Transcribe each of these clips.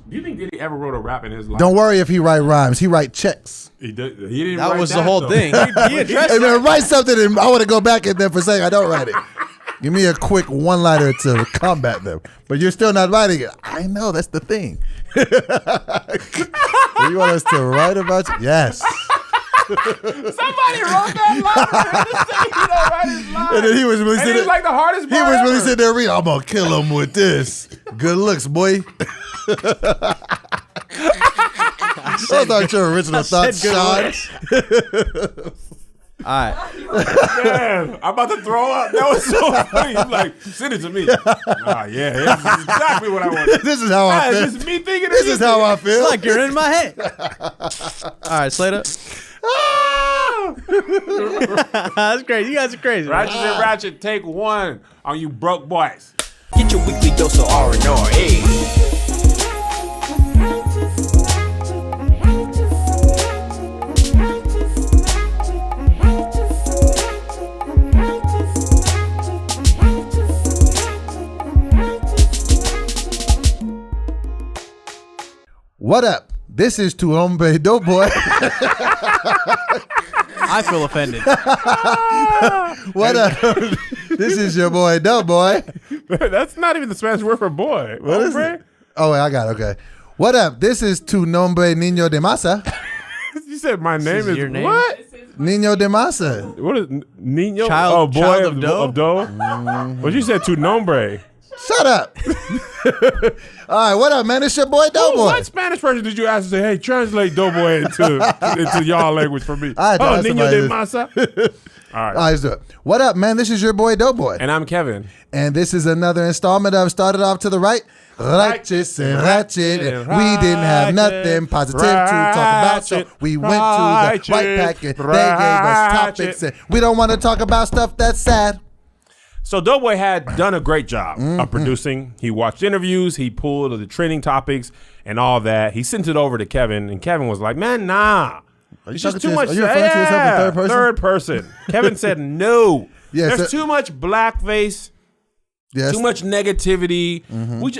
Do you think Diddy ever wrote a rap in his life? Don't worry if he write rhymes. He write checks. He didn't. That write was the whole though. thing. He addressed Hey it. man, write something and I want to go back at them for saying I don't write it. Give me a quick one-liner to combat them. But you're still not writing it. I know, that's the thing. You want us to write about you? Yes. Somebody wrote that line. Just say he don't write his line. And then he was really And sitting it was like the hardest He part was really ever. sitting there reading, I'm going to kill him with this. Good looks, boy. Those aren't your original thoughts, Sean. All right. Man, I'm about to throw up. That was so funny. He's like, send it to me. Ah, yeah, this is exactly what I wanted. This is how I feel. It's just me thinking. This is how I feel. It's like you're in my head. All right, Slater. That's crazy. You guys are crazy. Ratchet and Ratchet, take one on you broke boys. Get your weekly dose of R&R. Hey. What up? This is Tu Hombre Doughboy. I feel offended. What up? This is your boy Doughboy. That's not even the Spanish word for boy. What is it? Oh, wait, I got it. Okay. What up? This is Tu Nombre Niño de Masa. You said my name is your name? what? Niño de Masa. What is Nino? Child of dough? Of dough? What you said? Tu nombre. Shut up. All right, what up, man? It's your boy Doughboy. What Spanish person did you ask to say, hey, translate Doughboy into y'all language for me? I had to ask Nino somebody de this. Masa. All right. All right, let's do it. What up, man? This is your boy Doughboy. And I'm Kevin. And this is another installment of Started Off to the Right, Righteous and Ratchet. And we didn't have nothing positive to talk about, so we went to the White Pack and they gave us topics. And we don't want to talk about stuff that's sad. So Doughboy had done a great job of producing. He watched interviews. He pulled the trending topics and all that. He sent it over to Kevin, and Kevin was like, man, nah. It's just too much. Are you referring to yourself in third person? Third person. Kevin said no. Yeah, There's too much blackface. Yes. Too much negativity.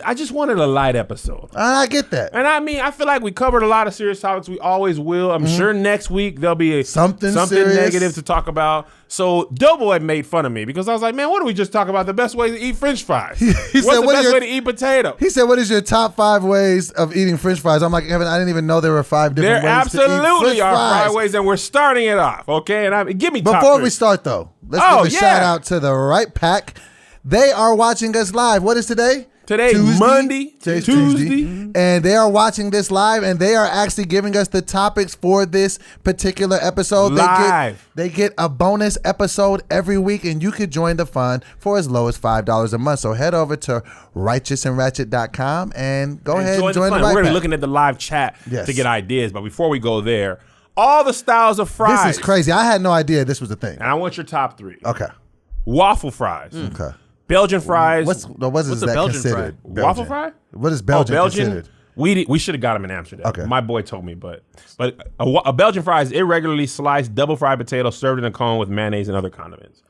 I just wanted a light episode. I get that. And I mean, I feel like we covered a lot of serious topics. We always will. I'm sure next week there'll be Something serious. negative to talk about. So Doughboy made fun of me because I was like, man, what do we just talk about? The best way to eat French fries. What's said, the "What are best your-" way to eat potato? He said, what is your top 5 ways of eating French fries? I'm like, Evan, I didn't even know there were 5 different There ways to eat French absolutely are fries. 5 ways, and we're starting it off, okay? And give me top Before 3. we start, though, let's Oh, give a yeah. shout out to the Right Pack. They are watching us live. What is today? Today, Monday, Today's Tuesday. And they are watching this live, and they are actually giving us the topics for this particular episode. Live. They get a bonus episode every week, and you could join the fun for as low as $5 a month. So head over to righteousandratchet.com and go ahead and join the fun. Right We're going to Pack. be looking at the live chat Yes. to get ideas. But before we go there, all the styles of fries. This is crazy. I had no idea this was a thing. And I want your top 3. Okay. Waffle fries. Okay. Belgian fries. What is What's a that Belgian considered? fry? Waffle fry? What is Belgian considered? We should have got them in Amsterdam. Okay. My boy told me, but a Belgian fry is irregularly sliced double fried potato served in a cone with mayonnaise and other condiments.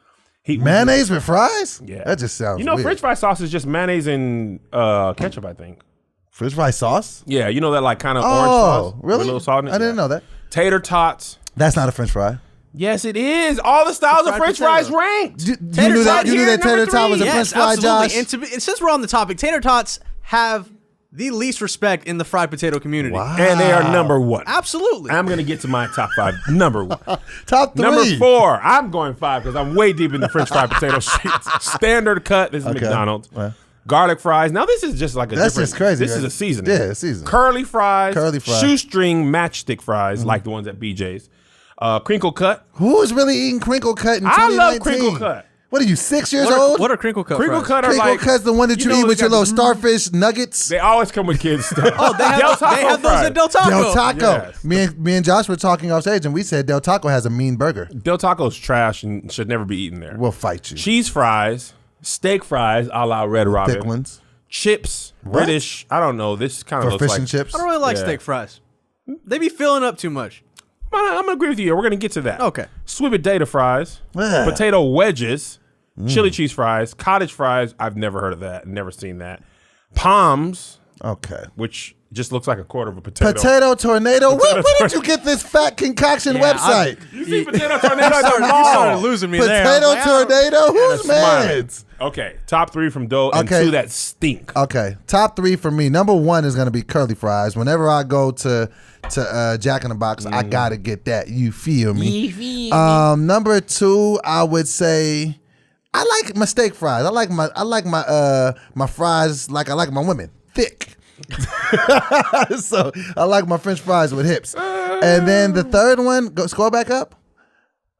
Mayonnaise with fries? Yeah. That just sounds weird. French fry sauce is just mayonnaise and ketchup, I think. French fry sauce? Yeah, you know that like kind of orange sauce? Really? With a little salt in it? I didn't Yeah. know that. Tater tots. That's not a French fry. Yes, it is. All the styles of French potato. fries ranked. You knew that tater tot was a French Yes, fry, absolutely. Josh? And since we're on the topic, tater tots have the least respect in the fried potato community. Wow. And they are number 1. Absolutely. I'm going to get to my top 5. Number 1. Top 3. Number 4. I'm going 5 because I'm way deep in the French fried potato sheets. Standard cut. This is Okay. McDonald's. Well. Garlic fries. Now this is just like a That's different. just crazy. This right? is a seasoning. Yeah, it's seasoning. Curly fries. Curly fries. Shoestring matchstick fries like the ones at BJ's. Crinkle cut. Who is really eating crinkle cut in I 2019? love crinkle cut. What are you, 6 years What old? are crinkle cut Crinkle fries? cut are Crinkle like cut's the one that you know, eat with they your got little the- starfish nuggets. They always come with kids stuff. Oh, they have those at Del Taco. Del Taco. Yes. Me and Josh were talking off stage, and we said Del Taco has a mean burger. Del Taco's trash and should never be eaten there. We'll fight you. Cheese fries, steak fries, a la Red Robin. Thick ones. Chips, British. I don't know. This kind of For looks fish like and chips. I don't really like Yeah. steak fries. They be filling up too much. I'm gonna agree with you. We're gonna get to that. Okay. Sweet potato fries, Yeah. potato wedges, chili cheese fries, cottage fries. I've never heard of that. Never seen that. Palms, Okay. which It just looks like a quarter of a potato. Potato tornado. Where did you get this fat concoction website? You see potato tornado at the You mall. started losing me there. Potato I was like, I don't- tornado. Who's mad? Okay, top 3 from Doe and Okay. 2 that stink. Okay, top 3 for me. Number 1 is gonna be curly fries. Whenever I go to Jack in the Box, I gotta get that. You feel me? Number 2, I would say I like my steak fries. I like my fries like I like my women thick. So I like my French fries with hips. And then the third one, scroll back up.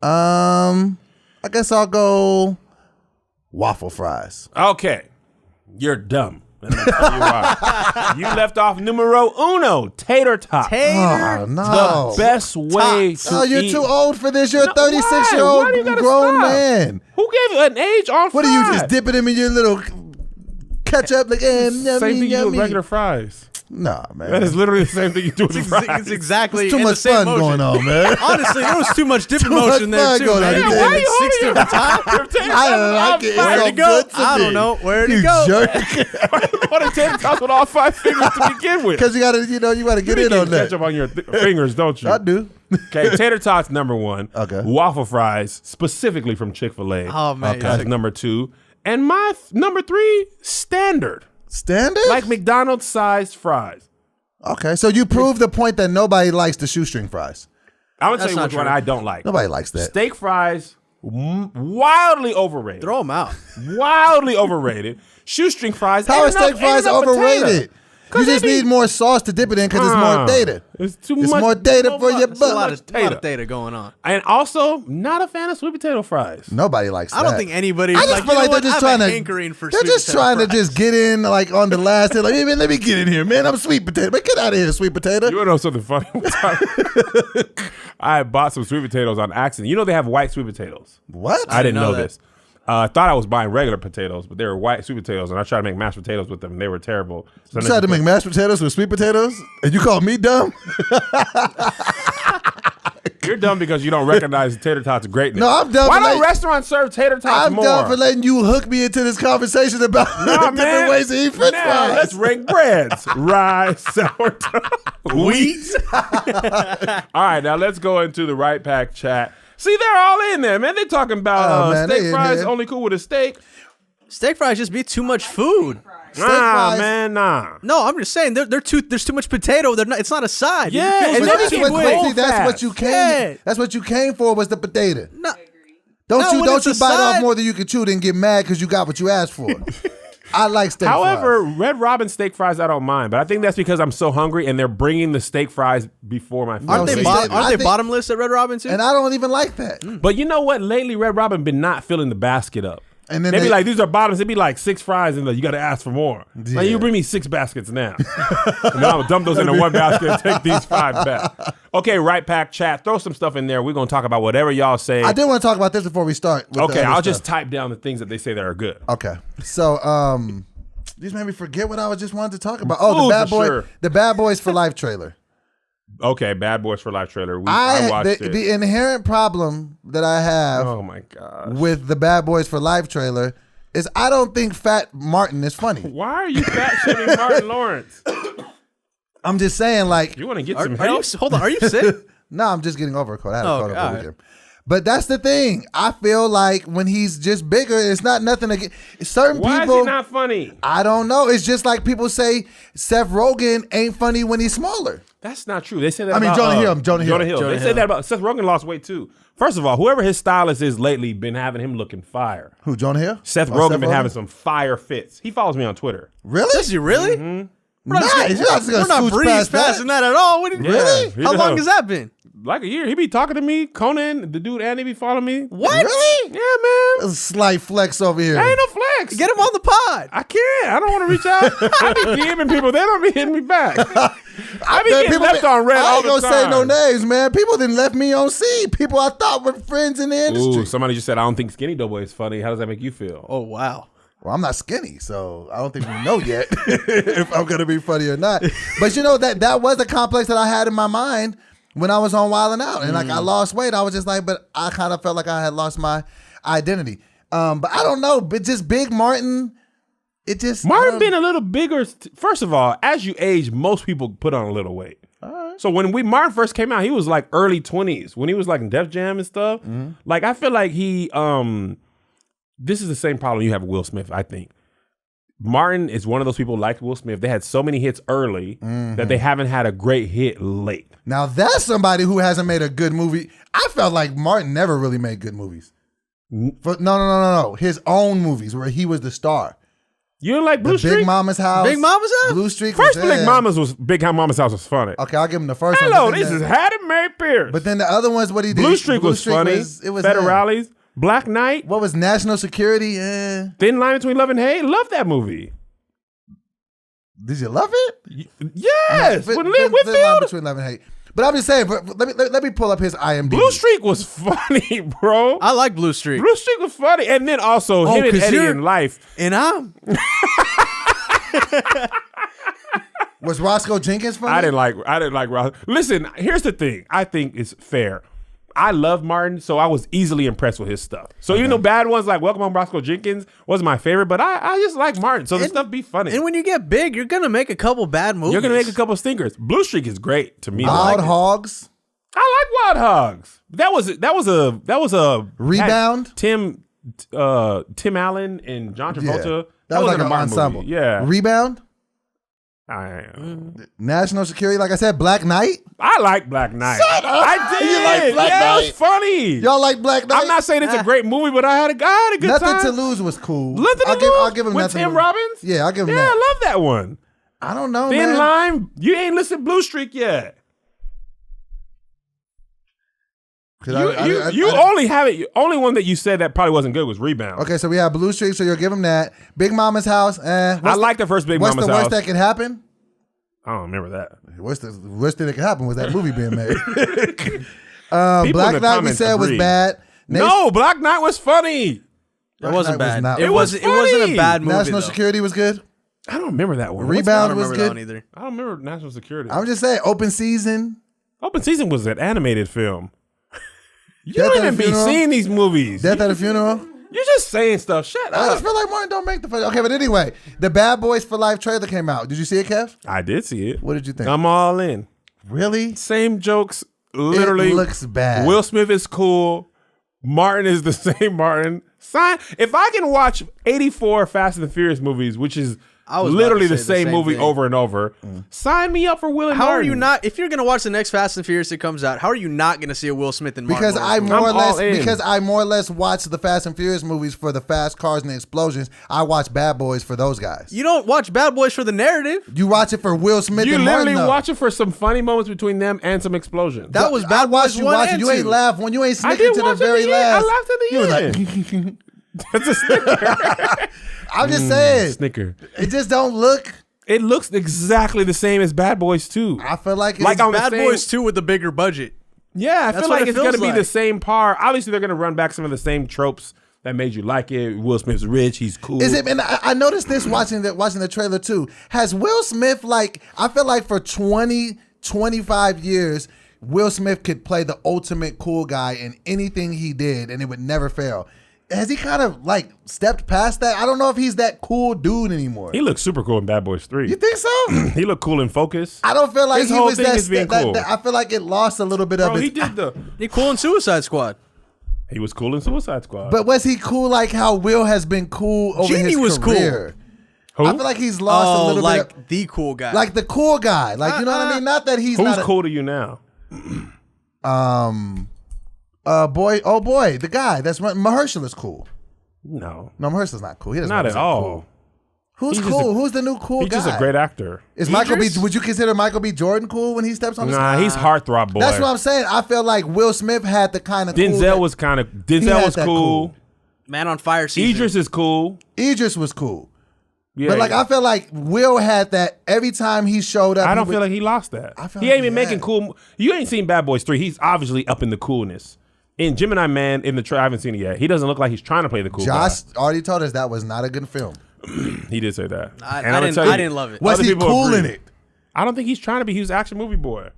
I guess I'll go waffle fries. Okay, you're dumb. And I'll tell you why. You left off numero uno, tater tots. Oh, no. The best way to Oh, you're eat. too old for this. You're a No, 36-year-old why do you gotta grown stop? man. Who gave you an age on What fries? are you just dipping them in your little ketchup like Same yummy, thing you do yummy. with regular fries. Nah, man. That is literally the same thing you do with fries. It's exactly too in much the same fun motion. going on, man. Honestly, there was too much dipping Too much motion there fun too. going on. Man. Yeah, Why are you holding holding your it at the top? I like it. Where'd It's it go? good to I me. don't know. Where'd You it go? jerk. What a tater tots with all 5 fingers to begin with. Because you gotta get in on that. Ketchup on your fingers, don't you? I do. Okay, tater tots number 1. Okay. Waffle fries, specifically from Chick-fil-A. Oh, man. That's number 2. And my number 3, standard. Standard? Like McDonald's sized fries. Okay, so you proved the point that nobody likes the shoestring fries. I'm gonna tell That's you not which one true. I don't like. Nobody likes that. Steak fries, wildly overrated. Throw them out. Wildly overrated. Shoestring fries. How are ain't enough- steak fries ain't enough overrated? potato. You 'Cause just they be- need more sauce to dip it in because it's more data. It's It's more data for your There's a lot butt. of data going on. And also, not a fan of sweet potato fries. Nobody likes that. I don't think anybody. I just like, feel you like know they're just what? I trying have a to. hankering for They're sweet just potato trying to fries. just get in like on the last. They're like, hey man, let me get in here, man. I'm sweet potato. Man, get out of here, sweet potato. You want to know something funny? I bought some sweet potatoes on accident. You know they have white sweet potatoes. What? I didn't know know that. this. I thought I was buying regular potatoes, but they were white sweet potatoes, and I tried to make mashed potatoes with them, and they were terrible. So You tried to make mashed potatoes with sweet potatoes, and you call me dumb? You're dumb because you don't recognize tater tots' greatness. No, I'm dumb Why for don't letting- restaurants serve tater tots I'm more? dumb for letting you hook me into this conversation about Nah, different man. ways to eat French Now, fries. let's rank breads. Rye, sourdough, wheat. All right, now let's go into the Right Pack chat. See, they're all in there, man. They're talking about Oh, man, they steak in fries there. only cool with a steak. Steak fries just be too much food. Nah, fries- man, nah. No, I'm just saying there's too much potato. They're not. It's not a side. Yeah, It feels and like then too it's quick. cold see, that's fast. what you came. Yeah. That's what you came for was the potato. No, Don't No, you when don't it's you a bite off side- more than you can chew and get mad because you got what you asked for. I like steak However, fries. Red Robin steak fries, I don't mind, but I think that's because I'm so hungry and they're bringing the steak fries before my food. aren't they see, aren't I they think- bottomless at Red Robin too? And I don't even like that. But you know what? Lately, Red Robin been not filling the basket up. And then They be they- like, these are bottoms. They be like 6 fries, and you got to ask for more. Yeah. Like, you bring me 6 baskets now. And then I'll dump those into one basket and take these 5 back. Okay, Right Pack chat. Throw some stuff in there. We're going to talk about whatever y'all say. I did want to talk about this before we start. with the Okay, other I'll stuff. just type down the things that they say that are good. Okay. So, these made me forget what I was just wanted to talk about. Oh, Food the Bad for Boy, sure. the Bad Boys for Life trailer. Okay, Bad Boys for Life trailer. I watched it. The inherent problem that I have Oh, my God. with the Bad Boys for Life trailer is I don't think Fat Martin is funny. Why are you fat shaming Martin Lawrence? I'm just saying, like, You want to get Are some you, help? hold on, are you sick? no, I'm just getting over a cold. I had a Oh, cold over all the right. weekend. But that's the thing. I feel like when he's just bigger, it's not nothing against certain Why people. is he not funny? I don't know. It's just like people say Seth Rogen ain't funny when he's smaller. That's not true. They say that I mean, about Jonah Hill. Jonah Hill. They Jonah say Hill. that about Seth Rogen lost weight too. First of all, whoever his stylist is lately been having him looking fire. Who, Jonah Hill? Seth Oh, Rogen been having some fire fits. He follows me on Twitter. Really? Does he really? Nice. You're not just gonna We're not scooch breeze past that. passing that at all. What did you, Really? How long has that been? Like a year. He be talking to me. Conan, the dude Andy be following me. What? Really? Yeah, man. A slight flex over here. Ain't no flex. Get him on the pod. I can't. I don't want to reach out. I be DMing people. They don't be hitting me back. I be Man, getting left on red I all ain't the gonna time. say no names, man. People didn't left me on C. People I thought were friends in the industry. Ooh, somebody just said, I don't think Skinny Doughboy is funny. How does that make you feel? Oh wow. Well, I'm not skinny, so I don't think we know yet if I'm gonna be funny or not. But you know that was a complex that I had in my mind when I was on Wild 'N Out, and like I lost weight. I was just like, but I kind of felt like I had lost my identity. But I don't know. But just Big Martin, It just Martin been a little bigger. First of all, as you age, most people put on a little weight. All right. So when Martin first came out, he was like early 20s. When he was like in Def Jam and stuff, like I feel like he this is the same problem you have with Will Smith, I think. Martin is one of those people like Will Smith. They had so many hits early that they haven't had a great hit late. Now that's somebody who hasn't made a good movie. I felt like Martin never really made good movies. No. His own movies where he was the star. You didn't like Blue Streak? Big Mama's House. Big Mama's House? Blue Streak. First Big Mama's House was funny. Okay, I'll give him the first one. Hello, this is Hattie Mae Pierce. But then the other ones, what he did. Blue Streak was funny. It was Federales. Black Knight. What was National Security? Thin Line Between Love and Hate. Love that movie. Did you love it? Yes. With Lynn Thin Line Whitfield. Between Love and Hate. But I'm just saying, let me pull up his IMDb. Blue Streak was funny, bro. I like Blue Streak. Blue Streak was funny. And then also him and Eddie in Life. And I'm. Was Roscoe Jenkins funny? I didn't like Roscoe. Listen, here's the thing. I think it's fair. I love Martin, so I was easily impressed with his stuff. So even though bad ones like Welcome Home Roscoe Jenkins wasn't my favorite, but I just like Martin. So the stuff be funny. And when you get big, you're gonna make a couple bad movies. You're gonna make a couple stinkers. Blue Streak is great to me. Wild Hogs. I like Wild Hogs. That was a Rebound. Tim Allen and John Travolta. Yeah. That was like a an Martin ensemble. movie. Yeah. Rebound. National Security, like I said, Black Knight. I like Black Knight. Shut up. I did. You like Black It Knight? was funny. Y'all like Black Knight? I'm not saying it's a great movie, but I had a good Nothing time. to Lose was cool. Nothing to Lose? I'll give him With Nothing Tim to Lose. Robbins? Yeah, I'll give him Yeah, that. I love that one. I don't know, Thin man. Line, you ain't listened to Blue Streak yet. 'Cause Only one that you said that probably wasn't good was Rebound. Okay, so we have Blue Streak, so you'll give him that. Big Mama's House. I like the first Big Mama's What's the House. worst that could happen? I don't remember that. What's the worst thing that could happen was that movie being made. People in Black the Knight we comments said was agree. bad. No, Black Knight was funny. It Black wasn't Knight was bad. not- It wasn't a funny. bad movie. National though. Security was good. I don't remember that one. Rebound I don't was remember that good. one either. I don't remember National Security. I'm just saying, Open Season. Open Season was an animated film. You Death don't at even a be Funeral? seeing these movies. Death at a Funeral. You're just saying stuff. Shut I up. just feel like Martin don't make the first. Okay, but anyway, the Bad Boys for Life trailer came out. Did you see it, Kev? I did see it. What did you think? I'm all in. Really? Same jokes. Literally. It looks bad. Will Smith is cool. Martin is the same Martin. If I can watch 84 Fast and the Furious movies, which is I was literally about the to say the same same movie thing. over and over, sign me up for Will and How Martin. are you not? If you're gonna watch the next Fast and Furious that comes out, how are you not gonna see a Will Smith and Martin? Because Lawrence movie? I more or less watch the Fast and Furious movies for the fast cars and the explosions. I watch Bad Boys for those guys. You don't watch Bad Boys for the narrative. You watch it for Will Smith You and literally Martin. watch it for some funny moments between them and some explosions. That was I Bad watched Boys you 1 watch it. and You ain't 2. laugh when you ain't I snicking did to the watch very it at the last. end. I laughed at the You was end. like, That's a snicker. I'm just saying, Snicker. it just don't look. It looks exactly the same as Bad Boys 2. I feel like it's Like on the Bad same- Boys 2 with the bigger budget. Yeah, I That's feel what like it it's going to feels be the like. same par. Obviously, they're going to run back some of the same tropes that made you like it. Will Smith's rich. He's cool. Is it? And I noticed this watching the trailer too. Has Will Smith, like, I feel like for 20, 25 years, Will Smith could play the ultimate cool guy in anything he did and it would never fail. Has he kind of like stepped past that? I don't know if he's that cool dude anymore. He looks super cool in Bad Boys 3. You think so? He looked cool in Focus. I don't feel like His he whole was thing that, is being that- cool. that- I feel like it lost a little bit Bro, of it. he did the. He cool in Suicide Squad. He was cool in Suicide Squad. But was he cool like how Will has been cool over Genie his was cool. career? Who? I feel like he's lost a little like bit. the cool guy. Like the cool guy. Like, you know what I mean? Not that he's Who's not a, cool to you now? the guy that's Mahershala is cool. No, No, Mahershala's not cool. He doesn't not at represent all. Cool. Who's He's just cool? a- Who's the new cool He's guy? just a great actor. Is Michael B? Idris? Would you consider Michael B. Jordan cool when he steps on the Nah, screen? he's heartthrob boy. That's what I'm saying. I feel like Will Smith had the kind of cool Denzel that- was kind of. had Denzel was that cool. Man on Fire season. Idris is cool. Idris was cool. Yeah, But like I feel like Will had that every time he showed up. I he don't would- feel like he lost that. I feel He like ain't he been making had. cool. You ain't seen Bad Boys 3. He's obviously up in the coolness. In Gemini Man, in the trailer, I haven't seen it yet. He doesn't look like he's trying to play the cool Josh already told us that was not a good film. guy. He did say that. I And I'm gonna didn't- tell you, I didn't love it. Was other he people cool agree. in it? I don't think he's trying to be. He was action movie boy.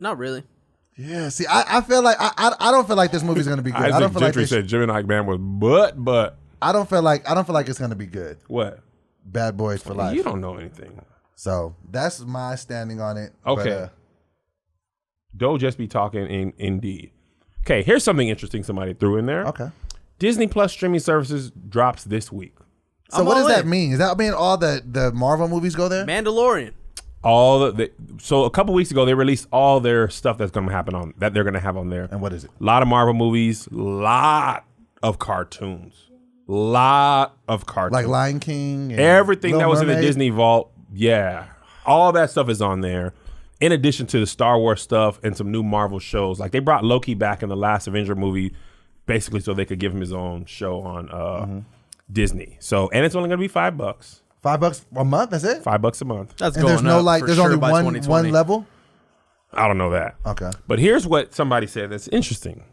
Not really. Yeah. See, I feel like I don't feel like this movie's gonna be good. I Isaac don't feel like Gentry this. said Gemini Man was but. I don't feel like it's gonna be good. What? Bad Boys for Life. You don't know anything. So that's my standing on it. Okay. But, Don't just be talking indeed. Okay, here's something interesting somebody threw in there. okay. Disney Plus streaming services drops this week. So what does that mean? Does that mean all the Marvel movies go there? Mandalorian. So a couple weeks ago they released all their stuff that's going to happen that they're going to have on there. And what is it? A lot of Marvel movies, lot of cartoons. Like Lion King. And everything Little that was in Mermaid? the Disney vault. Yeah. All that stuff is on there. In addition to the Star Wars stuff and some new Marvel shows. Like they brought Loki back in the last Avenger movie basically so they could give him his own show on Disney. So, and it's only going to be $5. $5 a month. That's it. $5 a month. That's And going there's no up like. for There's sure only by one 2020. level. I don't know that. Okay. But here's what somebody said that's interesting.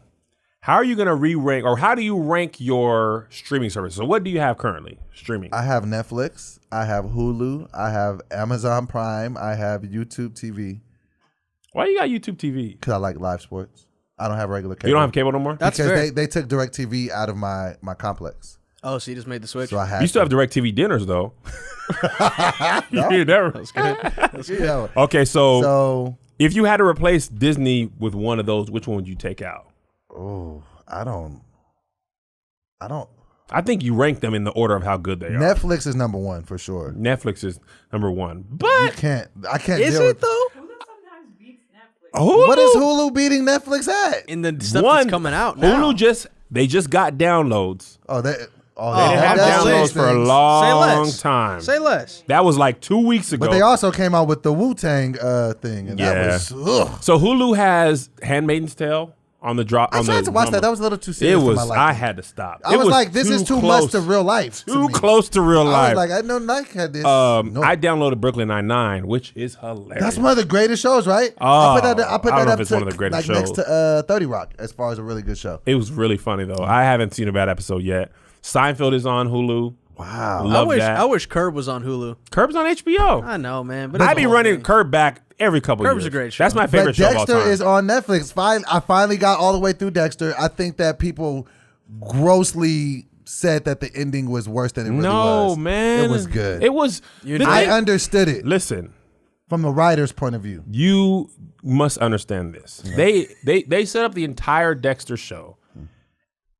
How are you going to re-rank, or how do you rank your streaming services? So what do you have currently streaming? I have Netflix. I have Hulu. I have Amazon Prime. I have YouTube TV Why you got YouTube TV? because I like live sports. I don't have regular cable. You don't have cable no more? That's because fair. they took DirecTV out of my complex. Oh, so you just made the switch. So I had You still have DirecTV dinners though. You never. That's good. Yeah. Okay, So if you had to replace Disney with one of those, which one would you take out? I don't. I think you rank them in the order of how good they are. Netflix is number one for sure. Netflix is number one. You But can't. I can't. Is deal it with, though? Hulu, What is Hulu beating Netflix at? In the stuff that's coming out now. Hulu just got downloads. Oh, they They didn't have that's downloads those for a things. long time. Say less. That was like 2 weeks ago. But they also came out with the Wu-Tang thing, and that was. Ugh. So Hulu has Handmaid's Tale on the drop. I tried to watch that. That was a little too serious. It was. For my liking. I had to stop. I It was like, this is too close. much to real life. to Too me. close to real I life. was like, I know Nike had this. No. I downloaded Brooklyn Nine-Nine, which is hilarious. That's one of the greatest shows, right? Oh, I put I that don't know up if it's to, one of the greatest like next shows. to 30 Rock as far as a really good show. It was really funny though. I haven't seen a bad episode yet. Seinfeld is on Hulu. Wow. Love that. I wish Curb was on Hulu. Curb's on HBO. I know, man. But I it's be the whole running thing. Curb back every couple Curb's years. a great show. That's my favorite But show of all Dexter time. is on Netflix. I finally got all the way through Dexter. I think that people grossly said that the ending was worse than it really was. No, man. It was good. It was. You the did? I thing- understood it Listen, from the writer's point of view. you must understand this. They set up the entire Dexter show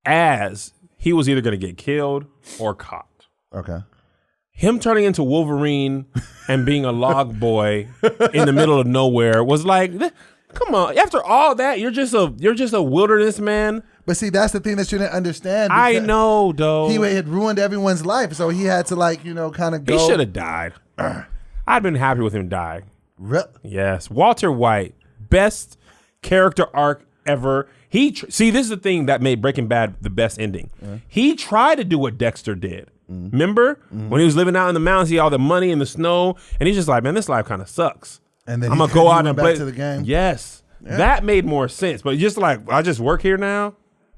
as he was either going to get killed or caught. Okay. Him turning into Wolverine and being a log boy in the middle of nowhere was like, come on. After all that, you're just a wilderness man. But see, that's the thing that you didn't understand. I because know, though. He had ruined everyone's life, so he had to kind of go. He should have died. I'd been happy with him dying. Yes, Walter White, best character arc ever. See, this is the thing that made Breaking Bad the best ending. He tried to do what Dexter did. Remember when he was living out in the mountains, he had all the money in the snow, and he's just like, man, this life kind of sucks. And then I'm gonna go out and back play to the game. Yes, that made more sense. But just like, I just work here now.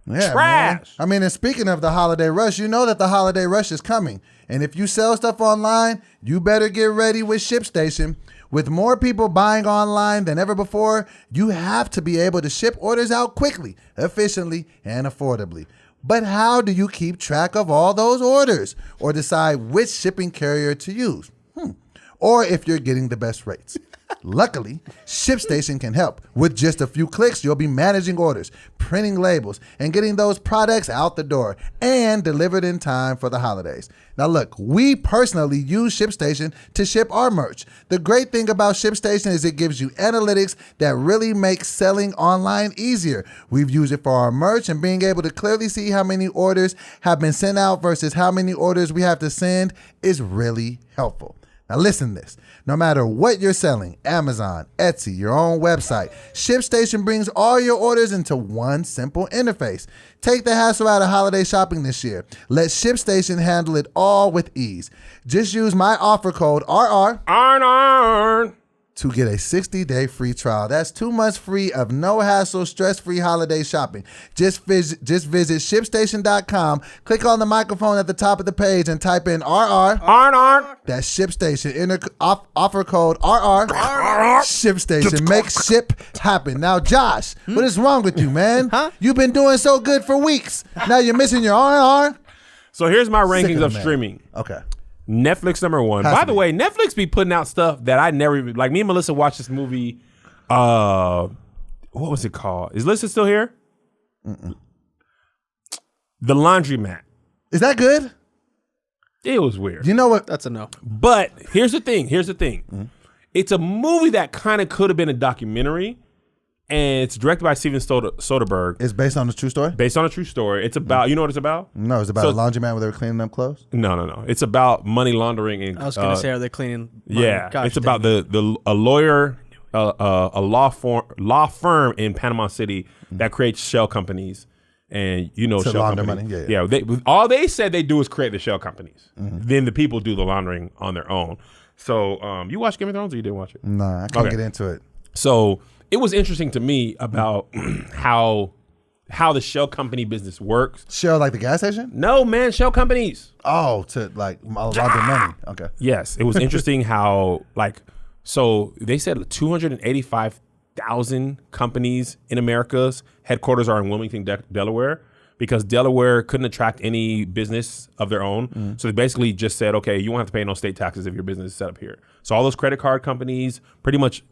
Yeah, Trash. man. I mean, and speaking of the holiday rush, you know that the holiday rush is coming. And if you sell stuff online, you better get ready with ShipStation. With more people buying online than ever before, you have to be able to ship orders out quickly, efficiently, and affordably. But how do you keep track of all those orders or decide which shipping carrier to use? Or if you're getting the best rates? Luckily, ShipStation can help. With just a few clicks, you'll be managing orders, printing labels, and getting those products out the door and delivered in time for the holidays. Now look, we personally use ShipStation to ship our merch. The great thing about ShipStation is it gives you analytics that really make selling online easier. We've used it for our merch, and being able to clearly see how many orders have been sent out versus how many orders we have to send is really helpful. Now listen to this. No matter what you're selling, Amazon, Etsy, your own website, ShipStation brings all your orders into one simple interface. Take the hassle out of holiday shopping this year. Let ShipStation handle it all with ease. Just use my offer code RR to get a 60-day free trial. That's 2 months free of no hassle, stress-free holiday shopping. Just visit ShipStation.com, click on the microphone at the top of the page, and type in RR. That's ShipStation. Enter offer code RR. ShipStation. Make ship happen. Now, Josh, what is wrong with you, man? You've been doing so good for weeks. Now you're missing your RR. So here's my Sick rankings the of man. streaming. Okay. Netflix number 1. Has By to the be. way, Netflix be putting out stuff that I never even like. Me and Melissa watched this movie. What was it called? Is Melissa still here? The Laundromat. Is that good? It was weird. You know what? That's a no. But here's the thing. It's a movie that kind of could have been a documentary, and it's directed by Steven Soderbergh. It's based on a true story? Based on a true story. It's about, you know what it's about? No, it's about So- a laundromat where they were cleaning up clothes. No. It's about money laundering and I was gonna say, are they cleaning? Money? yeah. Gosh, It's about a lawyer, a law firm in Panama City that creates shell companies. And you know, To shell launder companies. money, Yeah. All they said they do is create the shell companies. Then the people do the laundering on their own. So you watched Game of Thrones or you didn't watch it? Nah, I can't Okay. get into it. So it was interesting to me about how the shell company business works. Shell like the gas station? No, man, shell companies. Oh, to like launder money. Okay. Yes, it was interesting how so they said 285,000 companies in America's headquarters are in Wilmington, Delaware, because Delaware couldn't attract any business of their own. So they basically just said, okay, you won't have to pay no state taxes if your business is set up here. So all those credit card companies, pretty much,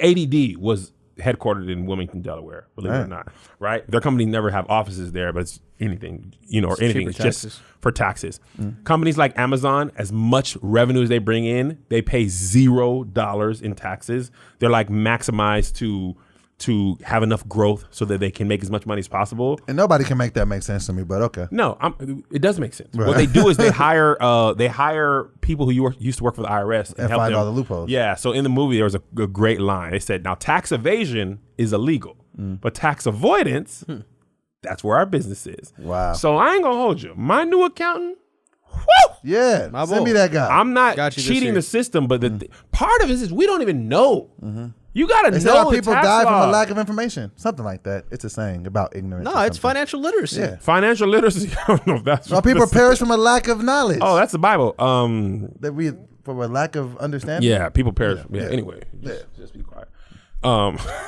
ADD was headquartered in Wilmington, Delaware, believe it or not, right? Their company never have offices there, but it's anything, or anything. It's just for taxes. Companies like Amazon, as much revenue as they bring in, they pay $0 in taxes. They're like maximized to have enough growth so that they can make as much money as possible. And nobody can make that make sense to me, but okay. No, it does make sense. What they do is they hire people who used to work for the IRS and help find them. all the loopholes. Yeah. So in the movie, there was a great line. They said, "Now tax evasion is illegal, but tax avoidance, that's where our business is." Wow. So I ain't gonna hold you. My new accountant. Woo! Yeah, My send boy. me that guy. I'm not Got you this cheating year. the system, but part of it is we don't even know. You gotta They know said our the people tax die from law. a lack of information. Something like that. It's a saying about ignorance. No, or it's something. financial literacy. Yeah. Financial literacy. I don't know if that's Our people perish from a lack of knowledge. Oh, that's the Bible. That we from a lack of understanding. Yeah, people perish. Yeah. yeah. Anyway, just be quiet.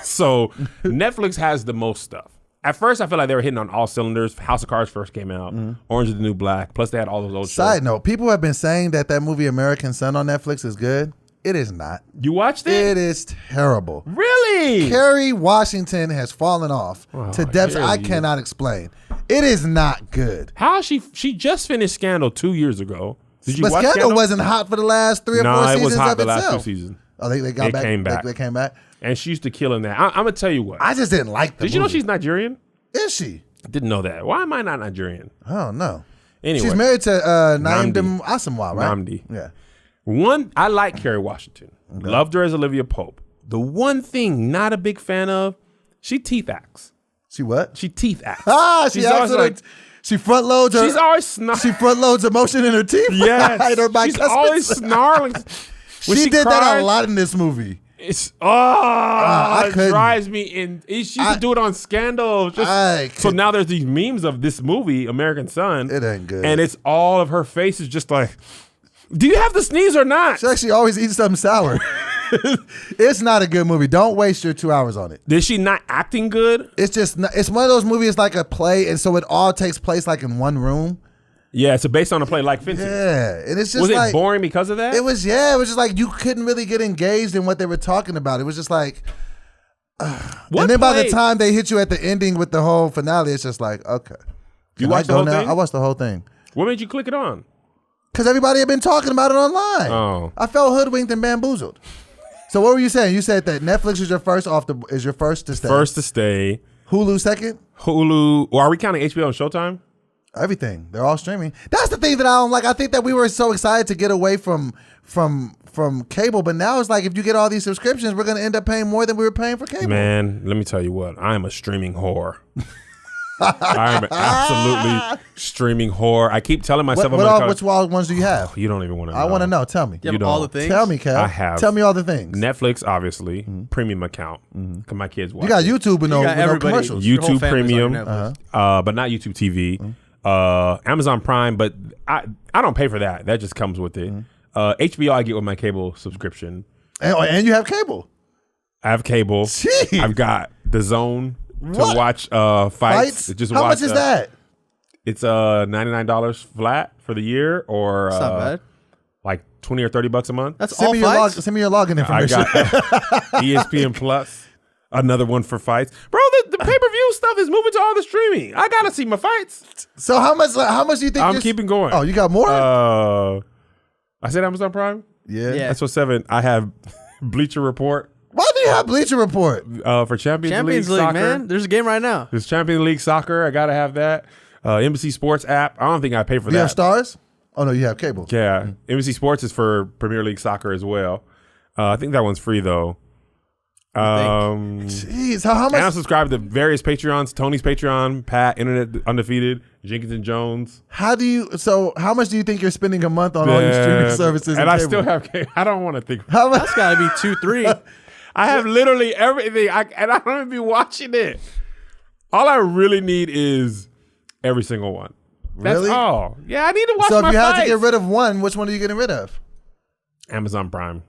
So Netflix has the most stuff. At first, I feel like they were hitting on all cylinders. House of Cards first came out. Orange is the New Black. Plus, they had all those old Side shows. note: people have been saying that movie American Son on Netflix is good. It is not. You watched it? It is terrible. Really? Kerry Washington has fallen off to depths I Kerry. cannot explain. It is not good. How she just finished Scandal 2 years ago. Did you But watch Scandal wasn't hot for the last 3 or 4 No, it seasons was hot of the last itself. 2 seasons. Oh, they got It back. came back. They came back. And she used to kill in that. I'm gonna tell you what. I just didn't like the Did you know movie. she's Nigerian? Is she? Didn't know that. Why am I not Nigerian? Oh no. Anyway, She's married to Naeem Nnamdi. Asamoah, right? Nnamdi. Yeah. One, I like Kerry Washington. Loved her as Olivia Pope. The one thing not a big fan of, she teeth acts. She what? She teeth acts. She She's acts always with her. She front loads her. she's always snarling. She front loads emotion in her teeth. Yes. Her bicuspids. She's always snarling. When She did that cries, a lot in this movie. It's I it couldn't. drives me in. She used to do it on Scandal. I So couldn't. now there's these memes of this movie, American Son. It ain't good. And it's all of her face is just like, do you have to sneeze or not? She actually always eats something sour. It's not a good movie. Don't waste your 2 hours on it. Is she not acting good? It's just not, it's one of those movies like a play, and so it all takes place like in one room. Yeah, it's based on a play like fencing. Yeah, and it's just Was like it boring because of that? It was. Yeah, it was just like you couldn't really get engaged in what they were talking about. It was just like, What and then by the play- time they hit you at the ending with the whole finale, it's just like, okay, You Can I watched the go whole now? thing? I watched the whole thing What made you click it on? because everybody had been talking about it online. Oh. I felt hoodwinked and bamboozled. So what were you saying? You said that Netflix is your first to stay. First to stay, Hulu second. Hulu. Or are we counting HBO and Showtime? Everything. They're all streaming. That's the thing that I don't like. I think that we were so excited to get away from cable, but now it's like if you get all these subscriptions, we're gonna end up paying more than we were paying for cable. Man, let me tell you what. I am a streaming whore. I am absolutely streaming whore. I keep telling myself Which ones do you have? You don't even want to know. I want to know. Tell me. You have You all don't. the things. Tell me, Cal. I have. Tell me all the things. Netflix, obviously. Premium account. Because my kids watch You got it. YouTube with no got with no everybody. commercials. Your whole YouTube family's on Premium, Netflix. but not YouTube TV. Amazon Prime, but I don't pay for that. That just comes with it. HBO I get with my cable subscription. And you have cable. I have cable. Gee. I've got the Zone to What? watch fights. Just How watch, much is that? It's $99 flat for the year, or It's not bad. like $20 or $30 a month. That's Send all me fights. send me your login I information. got ESPN Plus. Another one for fights, bro. The pay-per-view stuff is moving to all the streaming. I gotta see my fights. So how much do you think? I'm keeping going. Oh, you got more? I said Amazon Prime. yeah. That's what 7. I have Bleacher Report Why do you have Bleacher Report? for Champions Champions League, Soccer. man. There's a game right now. There's Champions League Soccer. I gotta have that. NBC Sports app. I don't think I pay for You that. have Stars? Oh no, you have cable. Yeah, NBC Sports is for Premier League Soccer as well. I think that one's free though. Jeez, how And I'm much? subscribed to various Patreons. Tony's Patreon, Pat, Internet Undefeated, Jenkins and Jones. How much do you think you're spending a month on all your streaming services? And I cable? still have cable. I don't want to think. How much? That's got to be 2-3. I have literally everything. And I don't even be watching it. All I really need is every single one. That's Really? all. Yeah, I need to watch So my if you had to fights. get rid of one, which one are you getting rid of? Amazon Prime.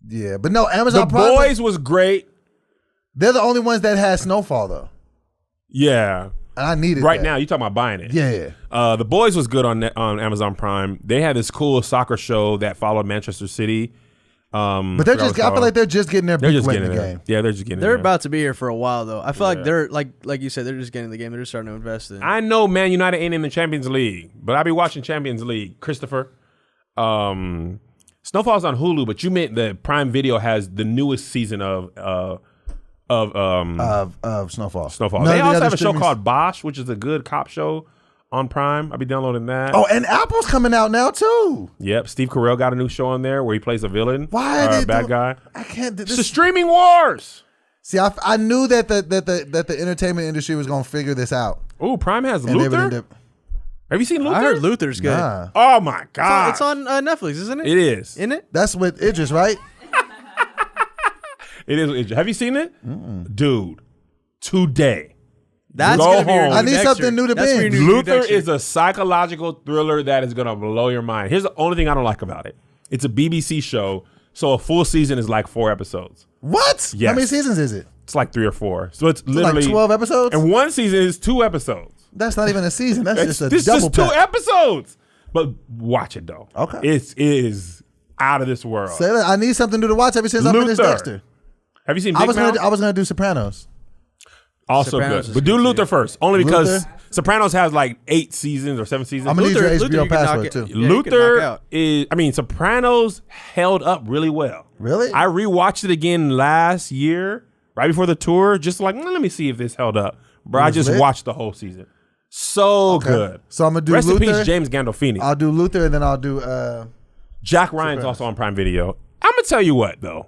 Yeah, but no, The Amazon Prime. Boys was great. They're the only ones that had Snowfall though, Yeah. and I needed Right that. now, you talking about buying it. Yeah. The Boys was good on Amazon Prime. They had this cool soccer show that followed Manchester City. But they're just. I feel like they're just getting their they're beak just wet in getting the there. game. Yeah, they're just getting They're there. about to be here for a while, though. I feel like they're, like you said, they're just getting in the game. They're just starting to invest in. I know Man United ain't in the Champions League, but I be watching Champions League. Christopher. Snowfall's on Hulu, but you meant the Prime Video has the newest season of Snowfall. Snowfall. None They of the also other have a show streamers- called Bosch, which is a good cop show on Prime. I'll be downloading that. Oh, and Apple's coming out now too. Yep. Steve Carell got a new show on there where he plays a villain. Why or are a they bad doing- guy? I can't. It's the streaming wars. See, I knew that the entertainment industry was gonna figure this out. Ooh, Prime has And they would end Luther. up- Have you seen Luther? I heard Luther's good. Nah. Oh my god! It's on Netflix, isn't it? It is. In it? That's with Idris, right? It is. Have you seen it, dude? Today, That's Go gonna be your home. new I need next something year. new to That's for your binge. new Luther next year. is a psychological thriller that is gonna blow your mind. Here's the only thing I don't like about it. It's a BBC show, so a full season is like 4 episodes. What? Yes. How many seasons is it? It's like 3 or 4. So it's literally like 12 episodes? And one season is 2 episodes. That's not even a season. That's just a This is double just 2 pack. episodes. But watch it though. Okay. It is out of this world. Say that. I need something new to watch ever since I finished Luther. Dexter. Have you seen I Big was Mouth? gonna do Sopranos. Also Sopranos good. is But do good, Luther too. first. Only because Luther? Sopranos has like 8 seasons or 7 seasons. I'm gonna need your Luther, HBO you can knock password it- too. Yeah, you can knock Luther out. is, I mean, Sopranos held up really well. Really? I rewatched it again last year, right before the tour, just like, let me see if this held up. Bro, I was just lit? watched the whole season. So good. So I'm gonna do Rest Luther. in peace, James Gandolfini. I'll do Luther and then I'll do Jack Ryan's also on Prime Video. I'm going to tell you what, though.